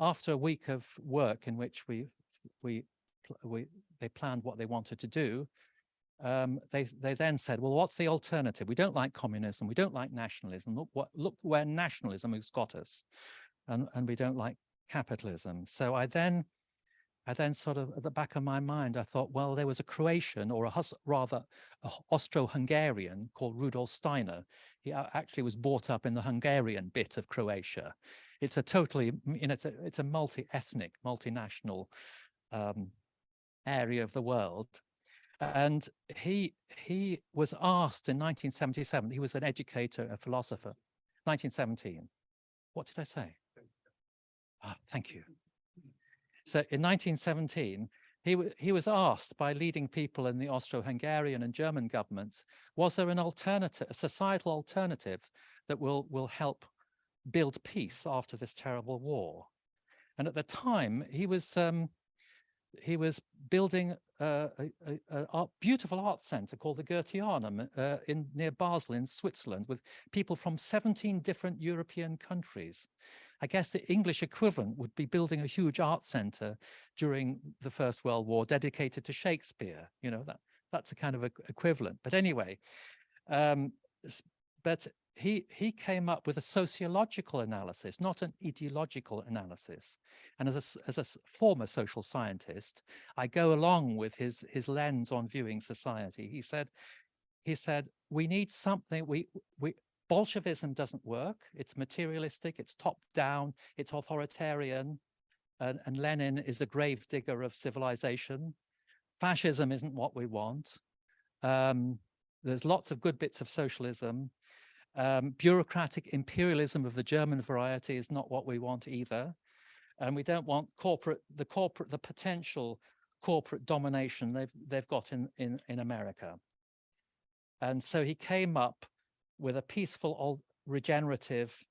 after a week of work in which they planned what they wanted to do, they then said, well, what's the alternative? We don't like communism, we don't like nationalism. Look where nationalism has got us, and we don't like capitalism. So I then sort of at the back of my mind, I thought, well, there was a Croatian, or rather a Austro-Hungarian called Rudolf Steiner. He actually was brought up in the Hungarian bit of Croatia. It's a totally, it's a multi-ethnic, multinational area of the world. And he was asked in 1977, he was an educator, a philosopher, 1917. What did I say? Thank you. So in 1917, he was asked by leading people in the Austro-Hungarian and German governments, was there an alternative, a societal alternative that will help build peace after this terrible war? And at the time, he was building a beautiful art center called the Goetheanum near Basel in Switzerland, with people from 17 different European countries. I guess the English equivalent would be building a huge art center during the First World War dedicated to Shakespeare. You know, that's a kind of equivalent. But anyway, but he came up with a sociological analysis, not an ideological analysis. And as a former social scientist, I go along with his lens on viewing society. He said we need something. Bolshevism doesn't work. It's materialistic. It's top down. It's authoritarian. and Lenin is a grave digger of civilization. Fascism isn't what we want. There's lots of good bits of socialism. Bureaucratic imperialism of the German variety is not what we want either. And we don't want the potential corporate domination they've got in America. And so he came up with a peaceful, regenerative,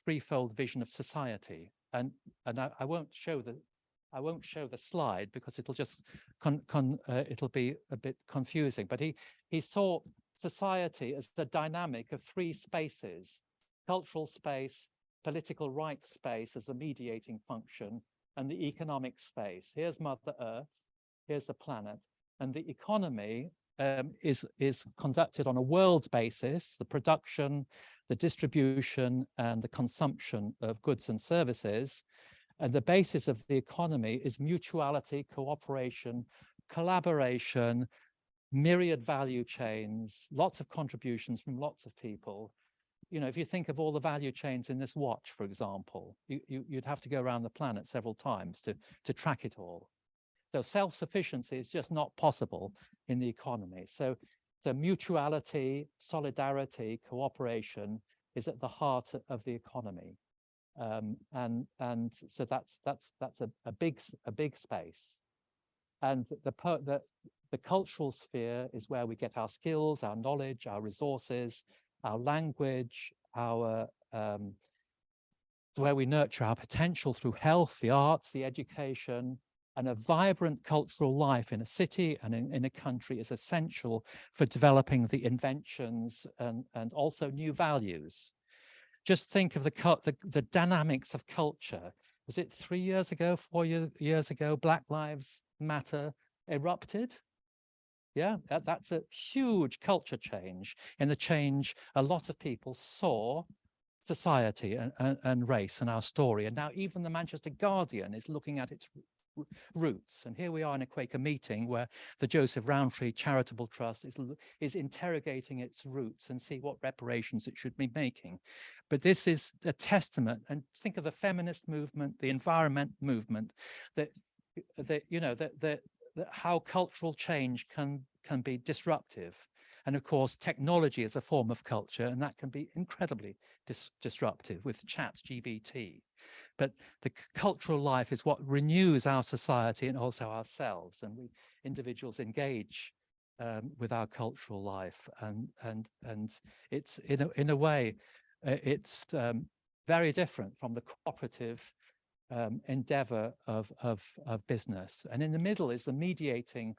threefold vision of society. And I won't show the slide because it'll just it'll be a bit confusing. But he saw society as the dynamic of three spaces: cultural space, political rights space as the mediating function, and the economic space. Here's Mother Earth, here's the planet, and the economy is conducted on a world basis: the production, the distribution, and the consumption of goods and services. And the basis of the economy is mutuality, cooperation, collaboration, myriad value chains, lots of contributions from lots of people. You know, if you think of all the value chains in this watch, for example, you'd have to go around the planet several times to track it all. So self-sufficiency is just not possible in the economy. So mutuality, solidarity, cooperation is at the heart of the economy. And so that's a big space. And the cultural sphere is where we get our skills, our knowledge, our resources, our language, it's where we nurture our potential through health, the arts, the education. And a vibrant cultural life in a city and in a country is essential for developing the inventions and also new values. Just think of the dynamics of culture. Was it 3 years ago, 4 years ago, Black Lives Matter erupted? Yeah, that's a huge culture change. In the change, a lot of people saw society and race and our story. And now even the Manchester Guardian is looking at its roots. And here we are in a Quaker meeting where the Joseph Rowntree Charitable Trust is interrogating its roots and see what reparations it should be making. But this is a testament, and think of the feminist movement, the environment movement, that how cultural change can be disruptive. And of course, technology is a form of culture, and that can be incredibly disruptive with ChatGPT. But the cultural life is what renews our society and also ourselves, and we individuals engage with our cultural life, and it's in a way it's very different from the cooperative endeavor of business. And in the middle is the mediating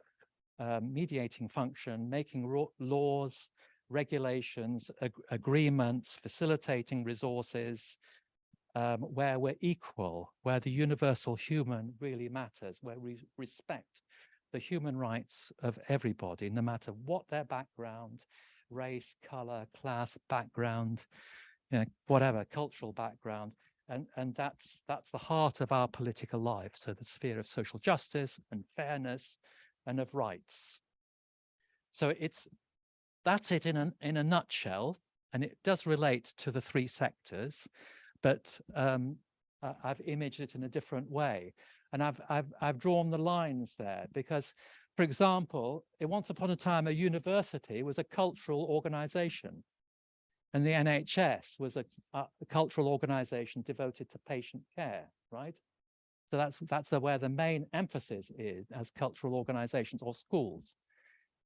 function, making laws, regulations, agreements, facilitating resources, where we're equal, where the universal human really matters, where we respect the human rights of everybody, no matter what their background, race, color, class, background, whatever, cultural background. And that's the heart of our political life. So the sphere of social justice and fairness and of rights. So that's it in a nutshell, and it does relate to the three sectors, but I've imaged it in a different way, and I've drawn the lines there because, for example, once upon a time a university was a cultural organization, and the NHS was a cultural organization devoted to patient care, right? So that's where the main emphasis is as cultural organizations or schools.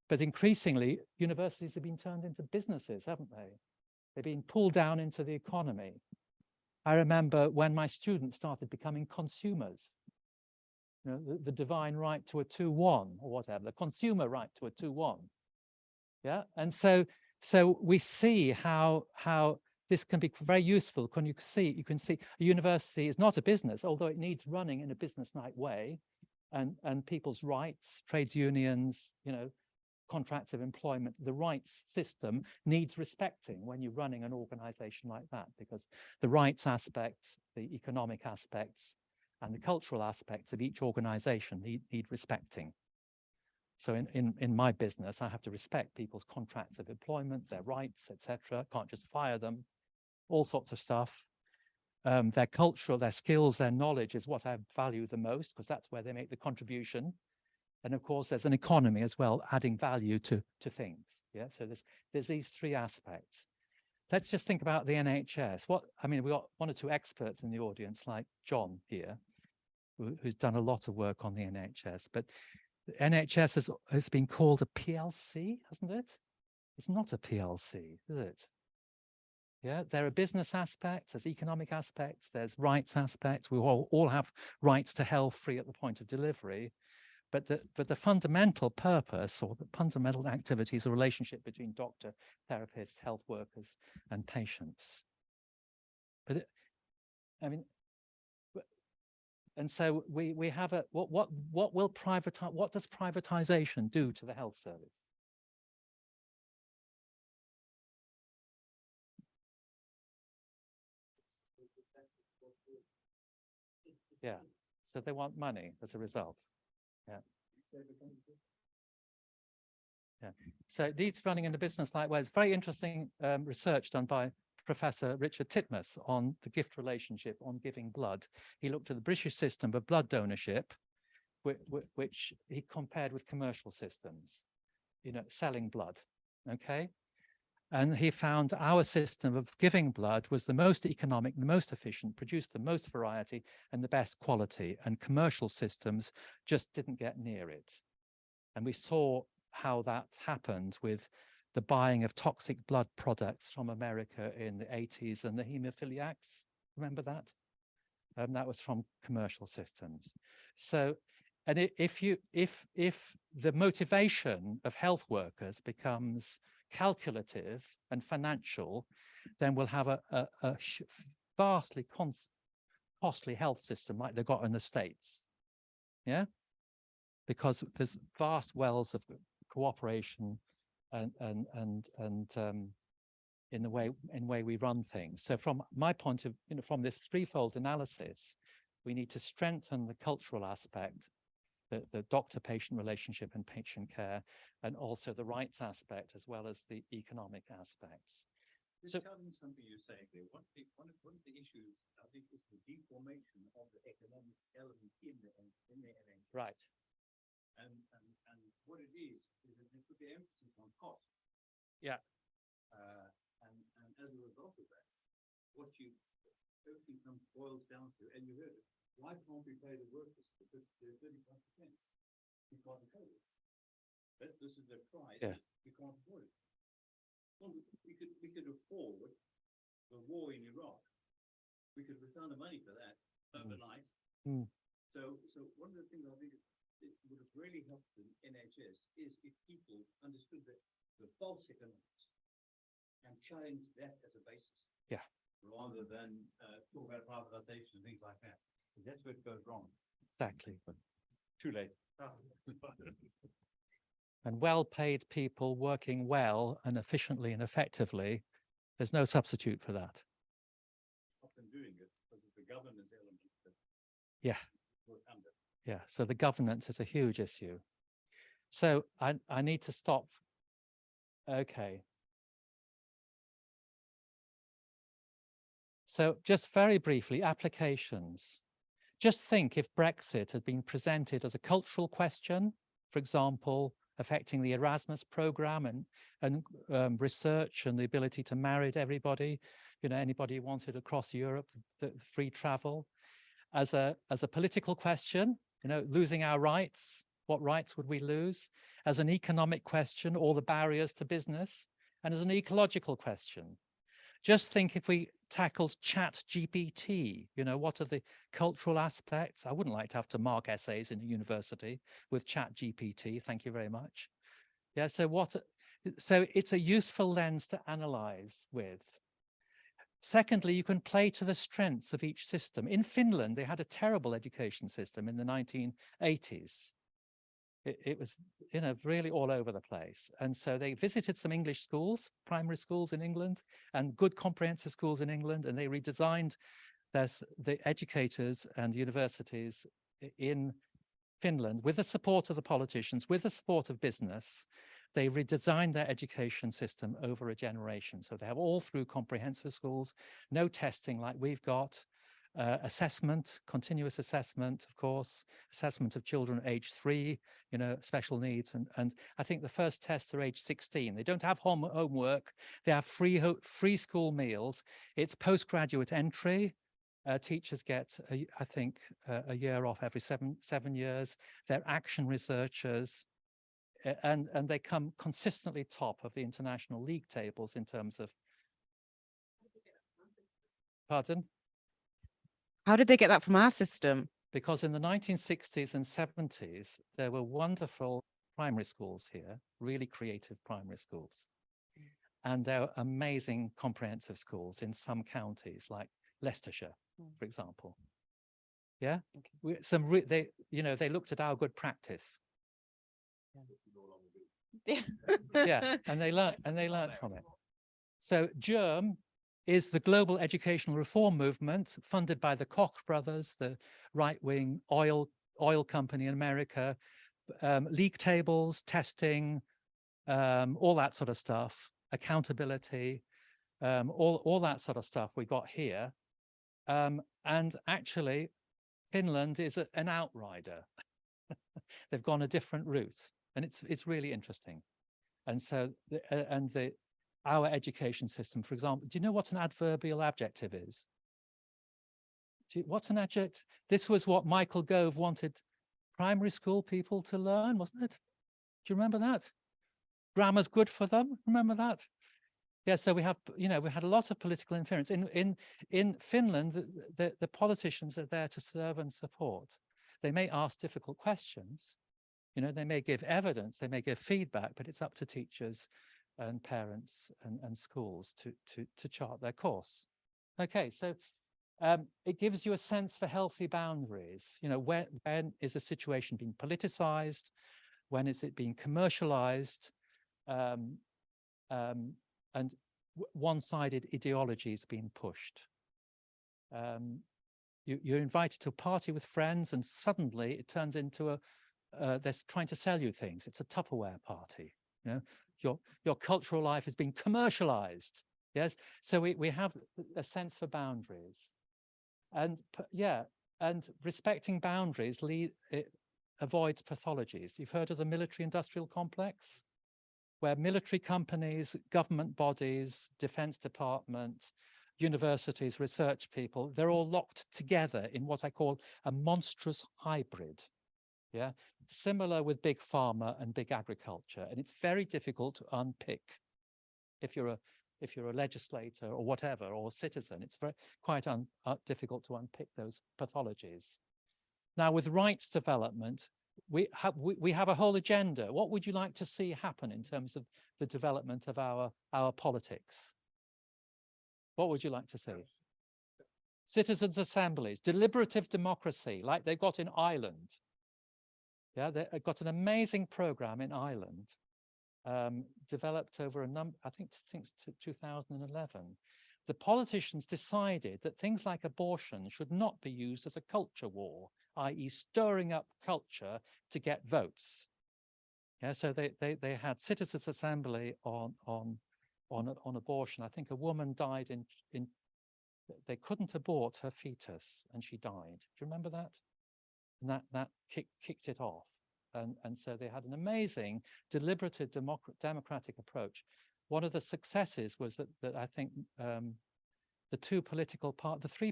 But increasingly, universities have been turned into businesses, haven't they? They've been pulled down into the economy. I remember when my students started becoming consumers, the divine right to a 2-1 or whatever, the consumer right to a 2-1. Yeah, and so we see how this can be very useful. You can see a university is not a business, although it needs running in a business-like way, and people's rights, trades unions, contracts of employment, the rights system needs respecting when you're running an organization like that, because the rights aspect, the economic aspects, and the cultural aspects of each organization need respecting. So in my business, I have to respect people's contracts of employment, their rights, etc. Can't just fire them, all sorts of stuff. their cultural, their skills, their knowledge is what I value the most, because that's where they make the contribution. And of course, there's an economy as well, adding value to things. Yeah, so there's these three aspects. Let's just think about the NHS. We've got one or two experts in the audience, like John here, who's done a lot of work on the NHS. But the NHS has been called a PLC, hasn't it? It's not a PLC, is it? Yeah, there are business aspects, there's economic aspects, there's rights aspects. We all have rights to health free at the point of delivery. But the fundamental purpose or the fundamental activity is a relationship between doctor, therapists, health workers, and patients. And so we have what does privatization do to the health service? Yeah, so they want money as a result. Yeah. Yeah. So it needs running in a business-like way. It's very interesting research done by Professor Richard Titmuss on the gift relationship on giving blood. He looked at the British system of blood donorship, which he compared with commercial systems, selling blood. Okay. And he found our system of giving blood was the most economic, the most efficient, produced the most variety and the best quality. And commercial systems just didn't get near it. And we saw how that happened with the buying of toxic blood products from America in the 80s and the hemophiliacs. Remember that? That was from commercial systems. So, and if the motivation of health workers becomes calculative and financial, then we'll have a vastly costly health system like they've got in the States. Yeah, because there's vast wells of cooperation and in the way we run things. So from my point of from this threefold analysis, we need to strengthen the cultural aspect, the doctor-patient relationship and patient care, and also the rights aspect as well as the economic aspects. So tell me something you're saying there. One of the issues, I think, is the deformation of the economic element in the NHS. Right. And what it is that they put the emphasis on cost. Yeah. And as a result of that, everything boils down to, and you heard it, why can't we pay the workers because they're 35%? We can't afford it. This is their pride. Yeah. We can't afford it. Well, we could afford the war in Iraq. We could return the money for that overnight. Mm. So one of the things I think it would have really helped the NHS is if people understood the false economics and challenged that as a basis. Yeah. Rather than talk about privatization and things like that. That's where it goes wrong. Exactly. Too late. And well-paid people working well and efficiently and effectively, there's no substitute for that. Often doing it because of the governance element. Yeah. Yeah. So the governance is a huge issue. So I need to stop. Okay. So just very briefly, applications. Just think if Brexit had been presented as a cultural question, for example, affecting the Erasmus program and research and the ability to marry everybody, anybody who wanted across Europe, the free travel, as a political question, losing our rights, what rights would we lose? As an economic question, all the barriers to business, and as an ecological question. Just think if we tackled ChatGPT, what are the cultural aspects? I wouldn't like to have to mark essays in a university with ChatGPT. Thank you very much. Yeah, so it's a useful lens to analyze with. Secondly, you can play to the strengths of each system. In Finland, they had a terrible education system in the 1980s. It was, really all over the place. And so they visited some English schools, primary schools in England, and good comprehensive schools in England, and they redesigned the educators and universities in Finland with the support of the politicians, with the support of business. They redesigned their education system over a generation. So they have all through comprehensive schools, no testing like we've got, assessment, continuous assessment, of course, assessment of children age 3, you know, special needs. And I think the first tests are age 16. They don't have homework. They have free school meals. It's postgraduate entry. Teachers get, I think, a year off every seven years. They're action researchers. And they come consistently top of the international league tables in terms of, pardon? How did they get that from our system? Because in the 1960s and 70s, there were wonderful primary schools here, really creative primary schools. And there are amazing comprehensive schools in some counties, like Leicestershire, for example. Yeah, they looked at our good practice. Yeah, and they learned from it. So GERM is the global educational reform movement funded by the Koch brothers, the right-wing oil company in America, league tables, testing, all that sort of stuff, accountability, all that sort of stuff we got here. And actually, Finland is an outrider. They've gone a different route, and it's really interesting. And so, our education system, for example, do you know what an adverbial adjective is? What's an adjective? This was what Michael Gove wanted primary school people to learn, wasn't it? Do you remember that? Grammar's good for them. Remember that? Yeah, so we have, we had a lot of political interference. In Finland, the politicians are there to serve and support. They may ask difficult questions, they may give evidence, they may give feedback, but it's up to teachers and parents and schools to chart their course. Okay, so it gives you a sense for healthy boundaries. When is a situation being politicized? When is it being commercialized? And one-sided ideologies being pushed. You're invited to a party with friends, and suddenly it turns into they're trying to sell you things. It's a Tupperware party. Your cultural life is being commercialized. Yes, so we have a sense for boundaries, and respecting boundaries avoids pathologies. You've heard of the military-industrial complex, where military companies, government bodies, defense department, universities, research people, they're all locked together in what I call a monstrous hybrid. Yeah, similar with big pharma and big agriculture, and it's very difficult to unpick. If you're a legislator or whatever, or a citizen, it's quite difficult to unpick those pathologies. Now, with rights development, we have a whole agenda. What would you like to see happen in terms of the development of our politics? What would you like to see? Citizens' assemblies, deliberative democracy, like they've got in Ireland. Yeah, they've got an amazing program in Ireland, developed over a number, I think since 2011. The politicians decided that things like abortion should not be used as a culture war, i.e. stirring up culture to get votes. Yeah, so they had citizens' assembly on abortion. I think a woman died they couldn't abort her fetus and she died. Do you remember that? And that kicked it off. And so they had an amazing deliberative democratic approach. One of the successes was that I think the three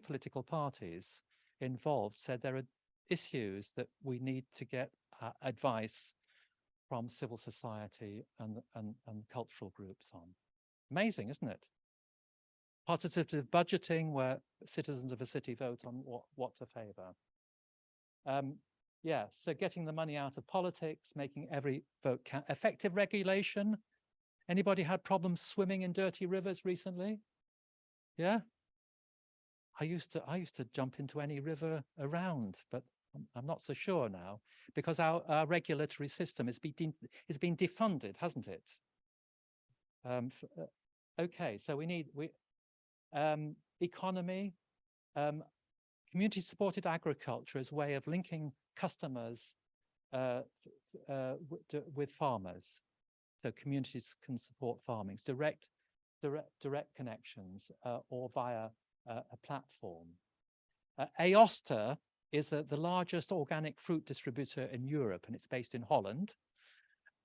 political parties involved said there are issues that we need to get advice from civil society and cultural groups on. Amazing, isn't it? Participative budgeting, where citizens of a city vote on what to favor. Yeah, so getting the money out of politics, making every vote count. Effective regulation. Anybody had problems swimming in dirty rivers recently? Yeah. I used to jump into any river around, but I'm not so sure now, because our regulatory system is being defunded, hasn't it? Okay, so we need economy, community-supported agriculture as a way of linking customers with farmers, so communities can support farming, direct connections, or via a platform. Aosta is the largest organic fruit distributor in Europe, and it's based in Holland.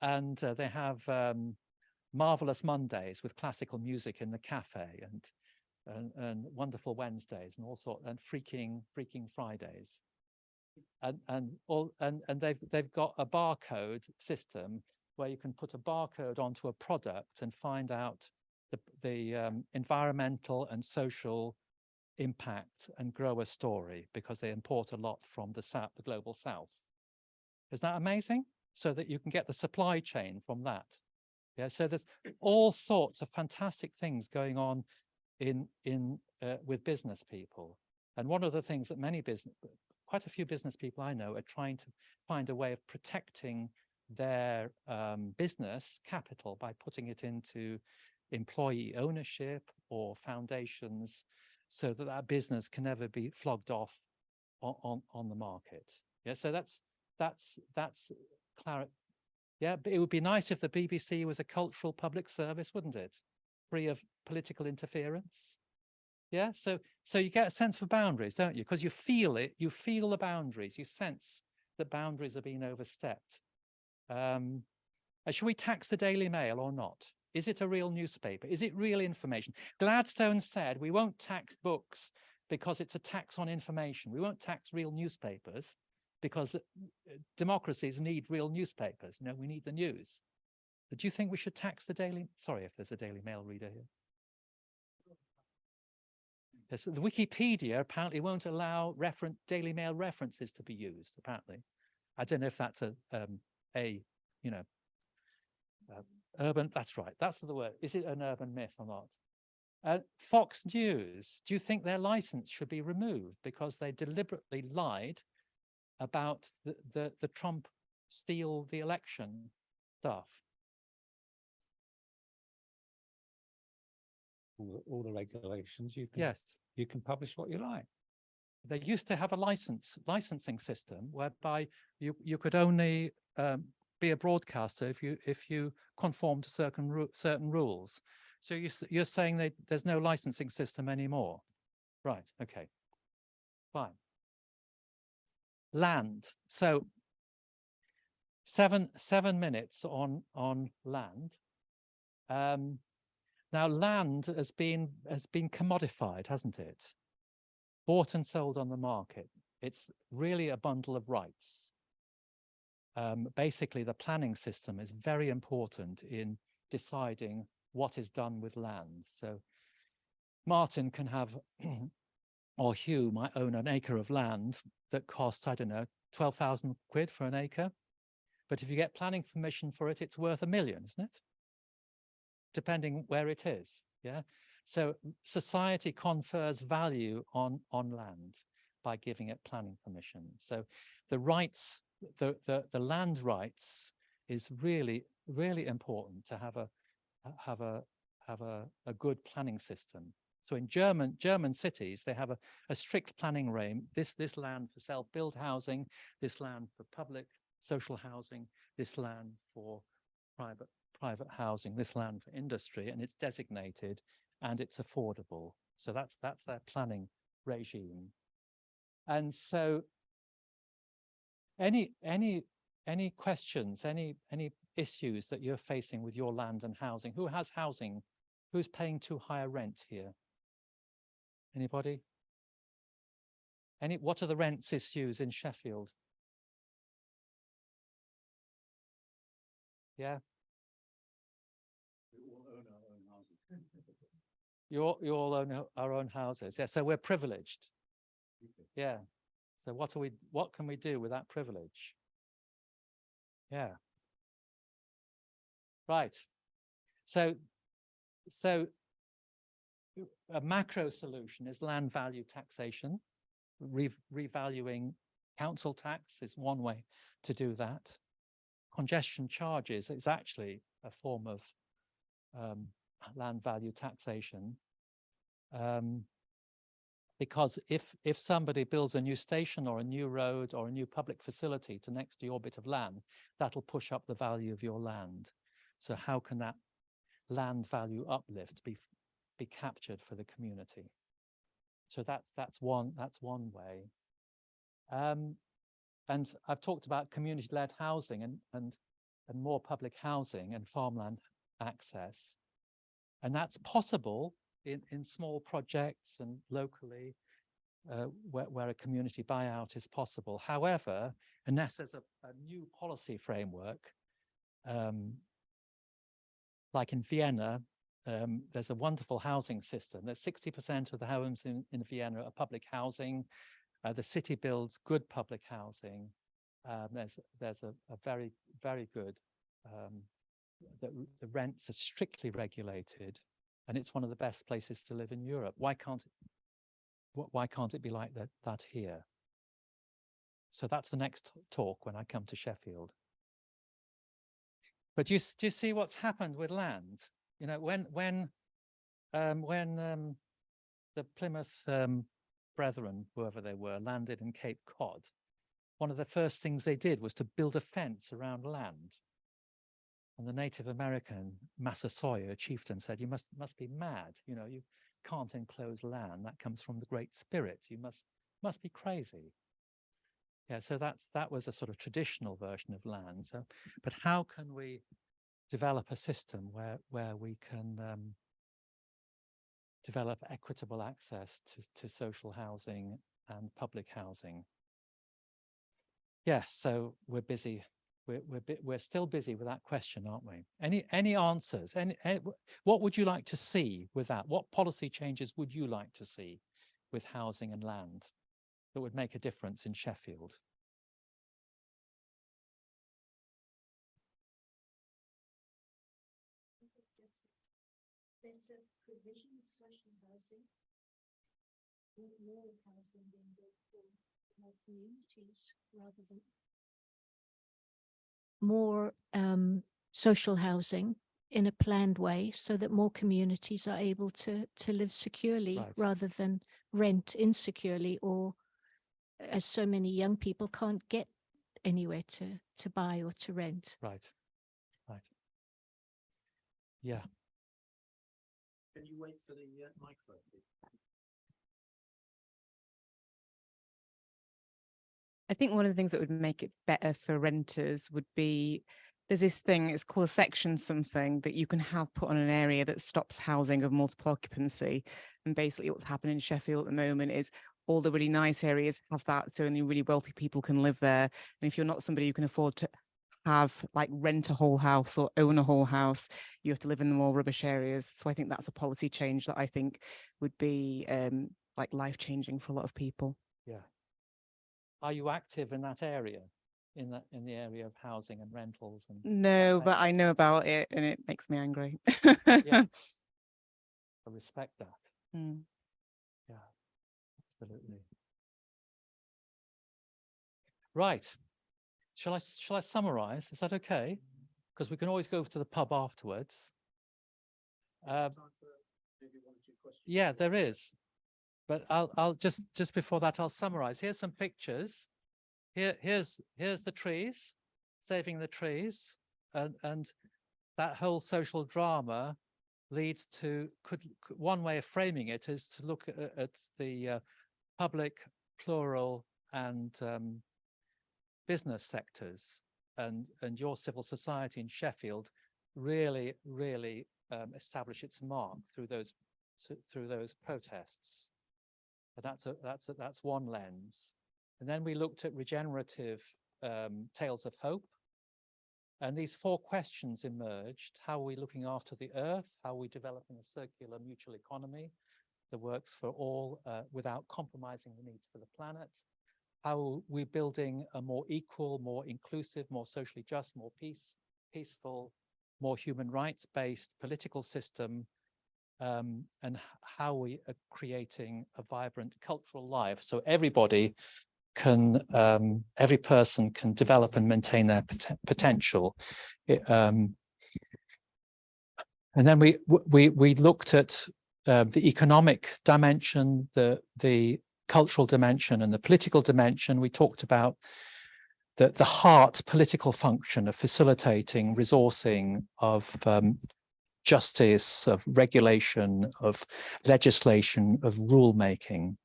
And they have marvelous Mondays with classical music in the cafe, and wonderful Wednesdays, and all sorts, and freaking Fridays. And they've got a barcode system where you can put a barcode onto a product and find out the environmental and social impact and grow a story, because they import a lot from the south, the global south. Isn't that amazing? So that you can get the supply chain from that. Yeah, so there's all sorts of fantastic things going on with business people. And one of the things that quite a few business people I know are trying to find a way of protecting their business capital by putting it into employee ownership or foundations, so that that business can never be flogged off on the market. Yeah, so that's clarity. Yeah, but it would be nice if the BBC was a cultural public service, wouldn't it? Free of political interference. Yeah, so you get a sense of boundaries, don't you? Because you feel it, you feel the boundaries, you sense that boundaries are being overstepped. Should we tax the Daily Mail or not? Is it a real newspaper? Is it real information? Gladstone said we won't tax books because it's a tax on information. We won't tax real newspapers because democracies need real newspapers. You know, we need the news. But do you think we should tax the Daily? Sorry if there's a Daily Mail reader here. Yes, the Wikipedia apparently won't allow Daily Mail references to be used. Apparently, I don't know if that's urban. That's right. That's the word. Is it an urban myth or not? Fox News. Do you think their license should be removed because they deliberately lied about the Trump steal the election stuff? All the regulations, Yes. You can publish what you like. They used to have a licensing system whereby you could only be a broadcaster if you conform to certain rules. So you're saying that there's no licensing system anymore, right? Okay, fine. Land. So 7 minutes on land. Now land has been commodified, hasn't it? Bought and sold on the market. It's really a bundle of rights. Basically, the planning system is very important in deciding what is done with land. So Martin can have, or Hugh might own an acre of land that costs, I don't know, 12,000 quid for an acre. But if you get planning permission for it, it's worth $1 million, isn't it? Depending where it is, yeah? So society confers value on land by giving it planning permission. So the rights, the land rights is really, really important to have a good planning system. So in German cities, they have a strict planning reign. This land for self-built housing, this land for public social housing, this land for private housing, this land for industry, and it's designated and it's affordable. So that's their planning regime. And so any questions, any issues that you're facing with your land and housing? Who has housing? Who's paying too high a rent here? Anybody? What are the rents issues in Sheffield? Yeah. You all own our own houses. Yeah, so we're privileged. Yeah. So what can we do with that privilege? Yeah. Right. So a macro solution is land value taxation. Revaluing council tax is one way to do that. Congestion charges is actually a form of land value taxation, because if somebody builds a new station or a new road or a new public facility to next to your bit of land, that'll push up the value of your land. So how can that land value uplift be captured for the community? So that's one way. And I've talked about community-led housing and more public housing and farmland access. And that's possible in small projects and locally where a community buyout is possible. However, unless there's a new policy framework, like in Vienna, there's a wonderful housing system. There's 60% of the homes in Vienna are public housing. The city builds good public housing. There's a very, very good, the rents are strictly regulated, and it's one of the best places to live in Europe. Why can't it be like that here? So that's the next talk when I come to Sheffield. But do you see what's happened with land? You know, when the Plymouth Brethren, whoever they were, landed in Cape Cod, one of the first things they did was to build a fence around land. And the Native American Massasoit, chieftain, said, "You must be mad. You know, you can't enclose land. That comes from the Great Spirit. You must be crazy." Yeah, so that was a sort of traditional version of land. So, but how can we develop a system where we can develop equitable access to social housing and public housing? Yes, so we're busy. We're still busy with that question, aren't we? Any answers? What would you like to see with that? What policy changes would you like to see with housing and land that would make a difference in Sheffield? Better provision of social housing, more housing being built for more communities rather than more social housing in a planned way, so that more communities are able to live securely, Right. rather than rent insecurely, or as so many young people can't get anywhere to buy or to rent. Right. Yeah. Can you wait for the microphone? I think one of the things that would make it better for renters would be, there's this thing, it's called a section something, that you can have put on an area that stops housing of multiple occupancy. And basically what's happening in Sheffield at the moment is all the really nice areas have that, so only really wealthy people can live there. And if you're not somebody who can afford to have like rent a whole house or own a whole house, you have to live in the more rubbish areas. So I think that's a policy change that I think would be like life-changing for a lot of people. Yeah. Are you active in that area, in the area of housing and rentals? And No, but I know about it and it makes me angry. yeah, I respect that. Mm. Yeah, absolutely. Right. Shall I summarize? Is that okay? Because we can always go to the pub afterwards. Yeah, there is. But I'll just before that, I'll summarize. Here's some pictures. Here's the trees, saving the trees, and that whole social drama leads to, one way of framing it is to look at the public, plural, and business sectors, and your civil society in Sheffield really establish its mark through those protests. And that's one lens. And then we looked at regenerative tales of hope. And these 4 questions emerged. How are we looking after the earth? How are we developing a circular mutual economy that works for all without compromising the needs for the planet? How are we building a more equal, more inclusive, more socially just, more peaceful, more human rights-based political system? And how we are creating a vibrant cultural life, so everybody can, every person can develop and maintain their potential. And then we looked at the economic dimension, the cultural dimension, and the political dimension. We talked about the heart political function of facilitating resourcing of justice, of regulation, of legislation, of rule making.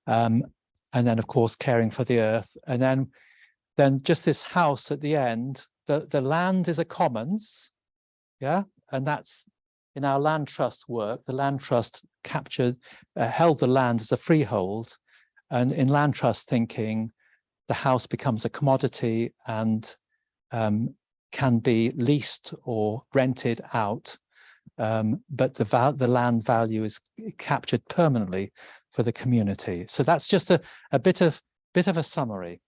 And then, of course, caring for the earth. And then just this house at the end, the land is a commons, yeah? And that's in our land trust work, the land trust held the land as a freehold. And in land trust thinking, the house becomes a commodity and can be leased or rented out, but the land value is captured permanently for the community. So that's just a bit of a summary.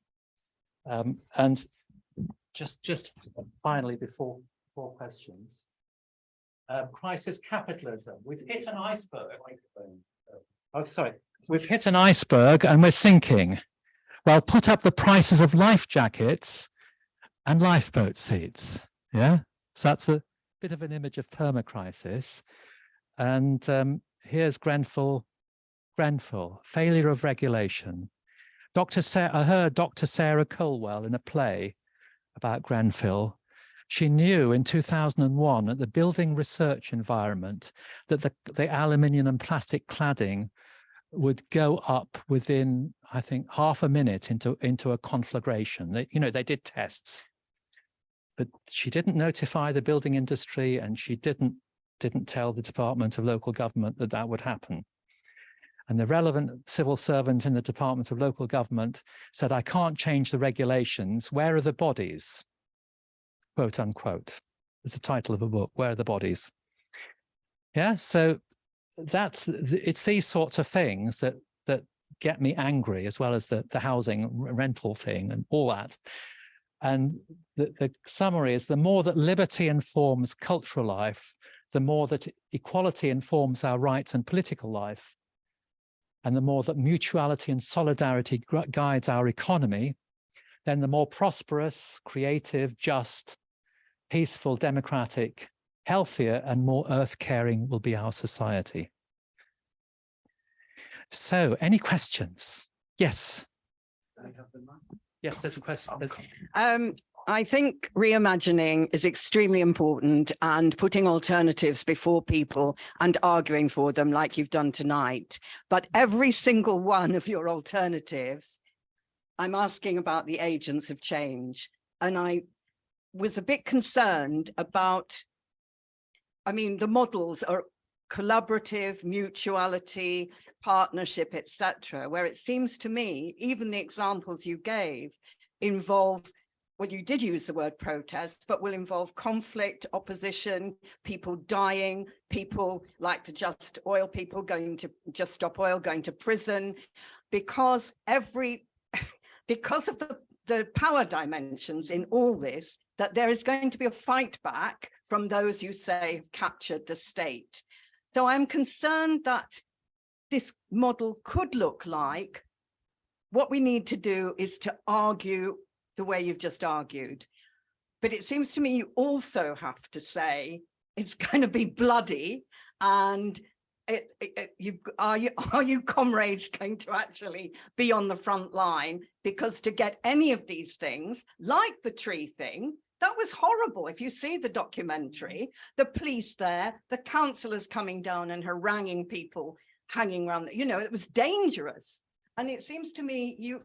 And just finally, before questions, crisis capitalism. We've hit an iceberg. Oh, sorry. We've hit an iceberg and we're sinking. Well, put up the prices of life jackets and lifeboat seats. Yeah. So that's a bit of an image of permacrisis. And here's Grenfell, failure of regulation. I heard Dr. Sarah Colwell in a play about Grenfell. She knew in 2001 at the building research environment that the aluminium and plastic cladding would go up within, I think, half a minute into a conflagration. They did tests, but she didn't notify the building industry, and she didn't tell the Department of Local Government that would happen. And the relevant civil servant in the Department of Local Government said, "I can't change the regulations. Where are the bodies?" Quote unquote. It's the title of a book, Where Are the Bodies? Yeah, so it's these sorts of things that get me angry, as well as the housing rental thing and all that. And the summary is, the more that liberty informs cultural life, the more that equality informs our rights and political life, and the more that mutuality and solidarity guides our economy, then the more prosperous, creative, just, peaceful, democratic, healthier, and more earth-caring will be our society. So, any questions? Yes. Yes, there's a question. I think reimagining is extremely important, and putting alternatives before people and arguing for them like you've done tonight. But every single one of your alternatives, I'm asking about the agents of change. And I was a bit concerned about, the models are collaborative, mutuality, partnership, etc., where it seems to me, even the examples you gave involve, well, you did use the word protest, but will involve conflict, opposition, people dying, people like the Just Oil people Just Stop Oil going to prison, because of the power dimensions in all this, that there is going to be a fight back from those you say have captured the state. So I'm concerned that this model could look like, what we need to do is to argue the way you've just argued. But it seems to me you also have to say it's going to be bloody, and are you comrades going to actually be on the front line? Because to get any of these things, like the tree thing, that was horrible. If you see the documentary, the police there, the councillors coming down and haranguing people, hanging around, it was dangerous. And it seems to me you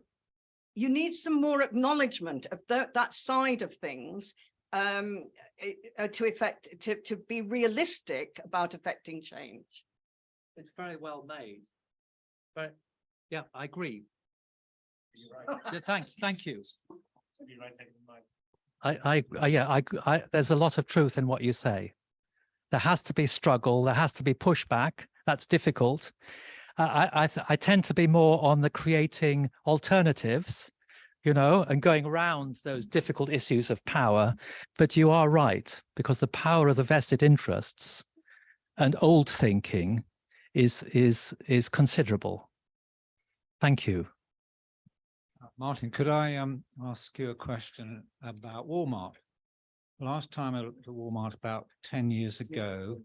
need some more acknowledgement of that side of things to be realistic about affecting change. It's very well made, but yeah, I agree. Thank you. There's a lot of truth in what you say. There has to be struggle. There has to be pushback. That's difficult. I tend to be more on the creating alternatives, and going around those difficult issues of power. But you are right, because the power of the vested interests and old thinking is considerable. Thank you. Martin, could I ask you a question about Walmart? Last time I looked at Walmart about 10 years ago,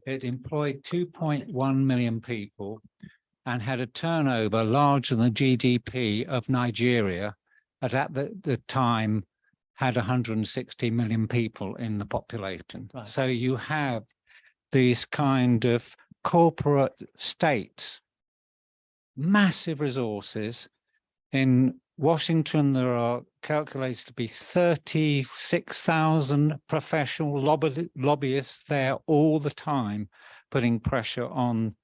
it employed 2.1 million people and had a turnover larger than the GDP of Nigeria at the time had 160 million people in the population. Right. So you have these kind of corporate states, massive resources. In Washington, there are calculated to be 36,000 professional lobbyists there all the time, putting pressure on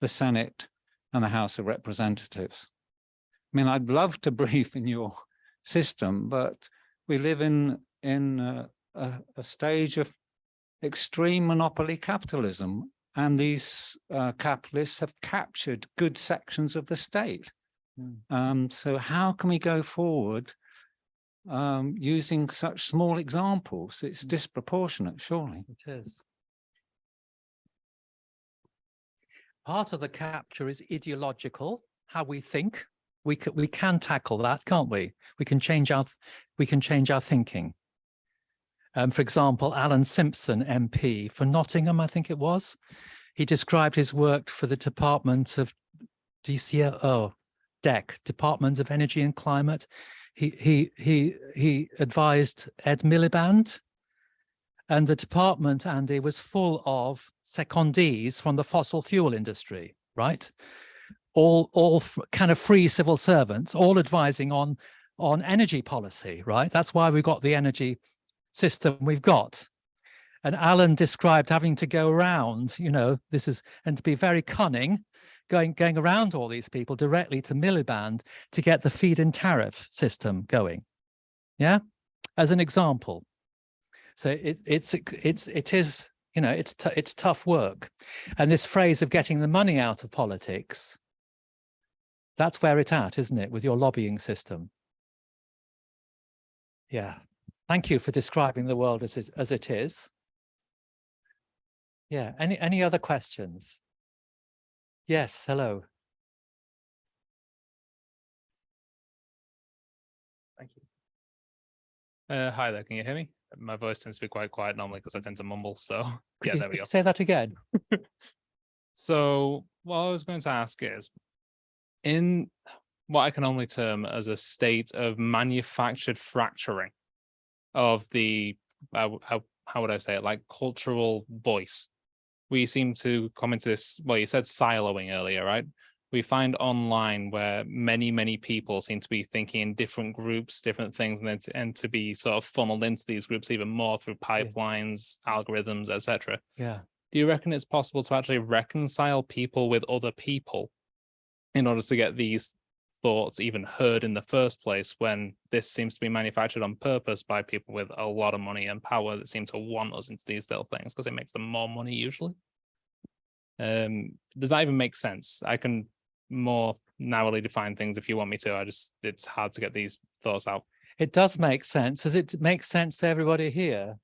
the Senate and the House of Representatives. I mean, I'd love to brief in your system, but we live in a stage of extreme monopoly capitalism, and these capitalists have captured good sections of the state. So how can we go forward using such small examples? It's disproportionate, surely. It is. Part of the capture is ideological, how we think. We can tackle that, can't we? We can change our thinking. For example, Alan Simpson, MP for Nottingham, I think it was. He described his work for the Department of DCO, DEC, Department of Energy and Climate. He advised Ed Miliband, and the department, Andy, was full of secondees from the fossil fuel industry, right? All kind of free civil servants, all advising on energy policy, right? That's why we've got the energy system we've got. And Alan described having to go around, you know, and to be very cunning, going around all these people directly to Miliband to get the feed-in tariff system going. Yeah, as an example. So it is, you know, it's tough work. And this phrase of getting the money out of politics, that's where it's at, isn't it, with your lobbying system? Yeah. Thank you for describing the world as it is. Yeah. Any other questions? Yes. Hello. Thank you. Hi there. Can you hear me? My voice tends to be quite quiet normally because I tend to mumble. So yeah, there we go. Say that again. So what I was going to ask is, in what I can only term as a state of manufactured fracturing of the, how would I say it, like cultural voice, we seem to come into this, well, you said siloing earlier, right? We find online where many people seem to be thinking in different groups, different things, and to be sort of funneled into these groups even more through pipelines, algorithms, etc. Yeah. Do you reckon it's possible to actually reconcile people with other people in order to get these thoughts even heard in the first place, when this seems to be manufactured on purpose by people with a lot of money and power that seem to want us into these little things because it makes them more money usually? Does that even make sense? I can more narrowly define things if you want me to. It's hard to get these thoughts out. It does make sense. Does it make sense to everybody here?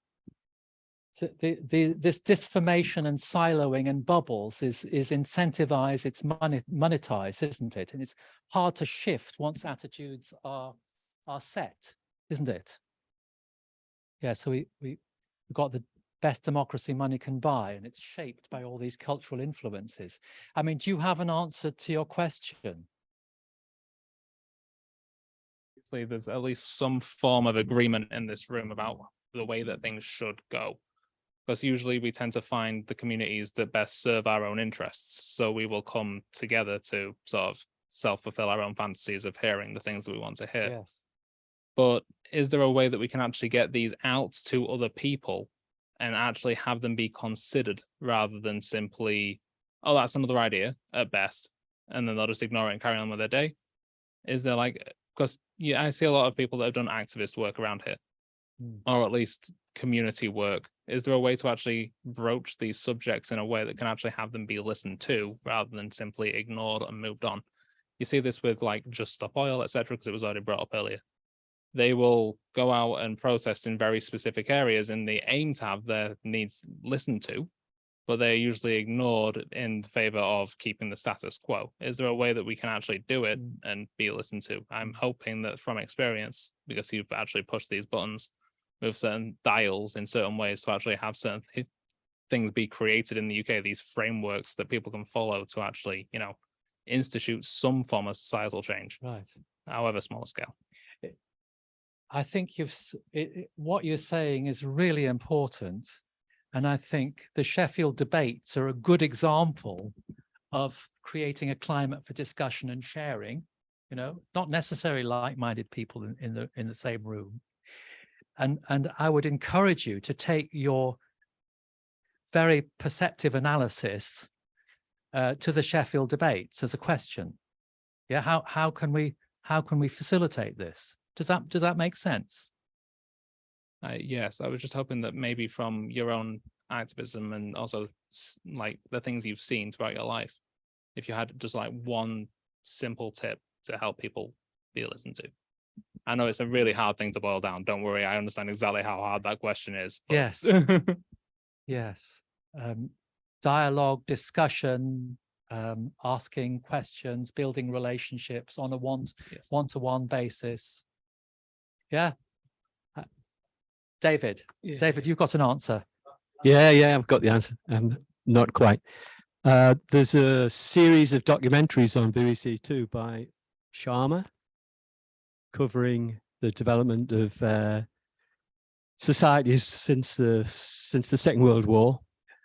So this disformation and siloing and bubbles is incentivized, it's monetized, isn't it? And it's hard to shift once attitudes are set, isn't it? Yeah, so we've got the best democracy money can buy, and it's shaped by all these cultural influences. I mean, do you have an answer to your question? There's at least some form of agreement in this room about the way that things should go. Because usually we tend to find the communities that best serve our own interests. So we will come together to sort of self-fulfill our own fantasies of hearing the things that we want to hear. Yes. But is there a way that we can actually get these out to other people and actually have them be considered rather than simply, oh, that's another idea at best, and then they'll just ignore it and carry on with their day? Is there because yeah, I see a lot of people that have done activist work around here, or at least community work. Is there a way to actually broach these subjects in a way that can actually have them be listened to rather than simply ignored and moved on? You see this with Just Stop Oil, etc., because it was already brought up earlier. They will go out and protest in very specific areas and they aim to have their needs listened to, but they're usually ignored in favor of keeping the status quo. Is there a way that we can actually do it and be listened to? I'm hoping that from experience, because you've actually pushed these buttons with certain dials in certain ways to actually have certain things be created in the UK, these frameworks that people can follow to actually, institute some form of societal change, right? However small a scale. I think what you're saying is really important. And I think the Sheffield debates are a good example of creating a climate for discussion and sharing, not necessarily like-minded people in the same room. And I would encourage you to take your very perceptive analysis to the Sheffield debates as a question. Yeah, how can we facilitate this? Does that make sense? Yes, I was just hoping that maybe from your own activism and also like the things you've seen throughout your life, if you had just like one simple tip to help people be listened to. I know it's a really hard thing to boil down. Don't worry, I understand exactly how hard that question is. But... Yes. Yes. Dialogue, discussion, asking questions, building relationships on a one-to-one basis. Yeah. David, you've got an answer. Yeah, I've got the answer. Not quite. There's a series of documentaries on BBC Two by Sharma covering the development of societies since the Second World War,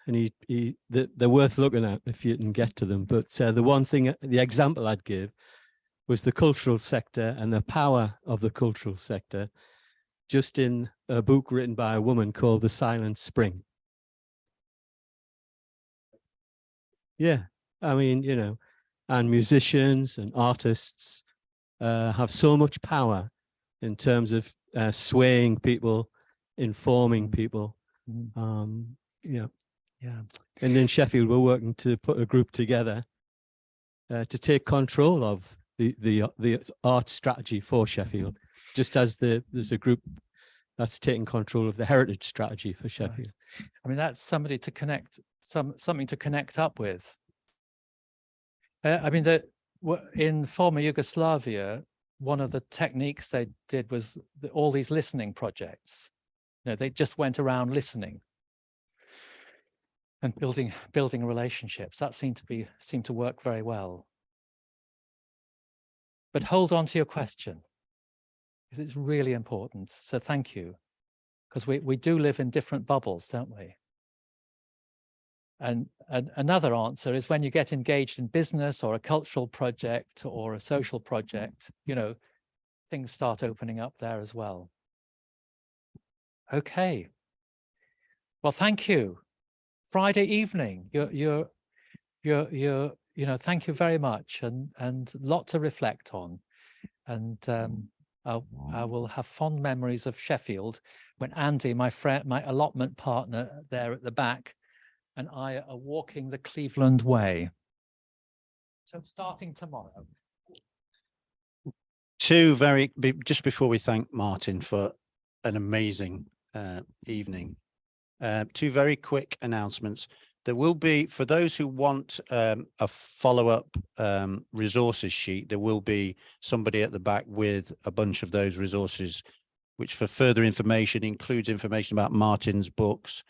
and they're worth looking at if you can get to them. But the example I'd give was the cultural sector and the power of the cultural sector, just in a book written by a woman called The Silent Spring. Yeah, I mean, and musicians and artists have so much power in terms of swaying people, informing people. Yeah. And in Sheffield, we're working to put a group together to take control of the art strategy for Sheffield, just as there's a group that's taking control of the heritage strategy for Sheffield. Right. I mean, that's somebody to connect, something to connect up with. I mean, in former Yugoslavia, one of the techniques they did was all these listening projects. They just went around listening and building relationships. That seemed to work very well. But hold on to your question, because it's really important. So thank you, because we do live in different bubbles, don't we? And another answer is when you get engaged in business or a cultural project or a social project, things start opening up there as well. Okay. Well, thank you. Friday evening, thank you very much, and lot to reflect on. And I will have fond memories of Sheffield when Andy, my friend, my allotment partner there at the back, and I are walking the Cleveland Way. So starting tomorrow. Just before we thank Martin for an amazing evening, two very quick announcements. There will be, for those who want a follow-up resources sheet, there will be somebody at the back with a bunch of those resources, which for further information includes information about Martin's books.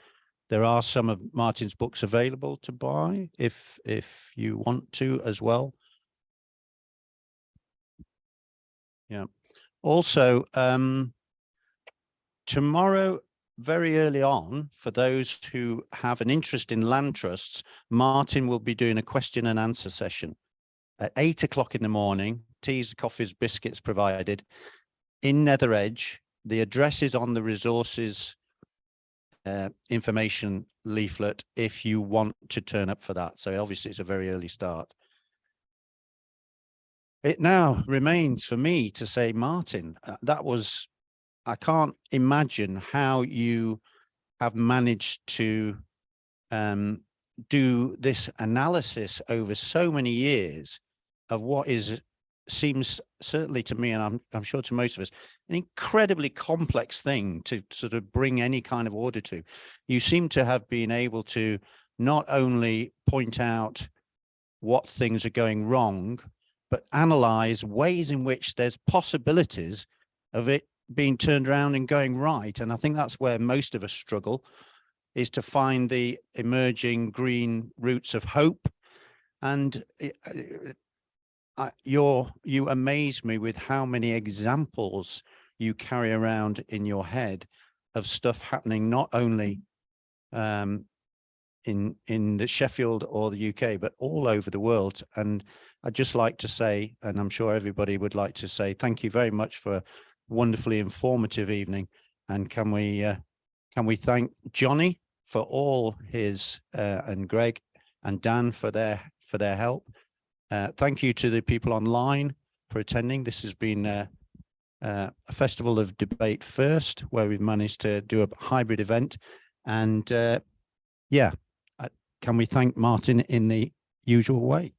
There are some of Martin's books available to buy if you want to as well. Yeah. Also, tomorrow, very early on, for those who have an interest in land trusts, Martin will be doing a question and answer session at 8 o'clock in the morning, teas, coffees, biscuits provided, in Nether Edge. The address is on the resources information leaflet if you want to turn up for that. So obviously it's a very early start. It now remains for me to say, Martin, I can't imagine how you have managed to do this analysis over so many years of what seems, certainly to me, and I'm sure to most of us, an incredibly complex thing to sort of bring any kind of order to. You seem to have been able to not only point out what things are going wrong, but analyze ways in which there's possibilities of it being turned around and going right. And I think that's where most of us struggle, is to find the emerging green roots of hope. And you amaze me with how many examples you carry around in your head of stuff happening not only in the Sheffield or the UK, but all over the world. And I'd just like to say, and I'm sure everybody would like to say, thank you very much for a wonderfully informative evening. And can we thank Johnny for all his and Greg and Dan for their help. Thank you to the people online for attending. This has been a festival of debate first, where we've managed to do a hybrid event. And yeah, can we thank Martin in the usual way?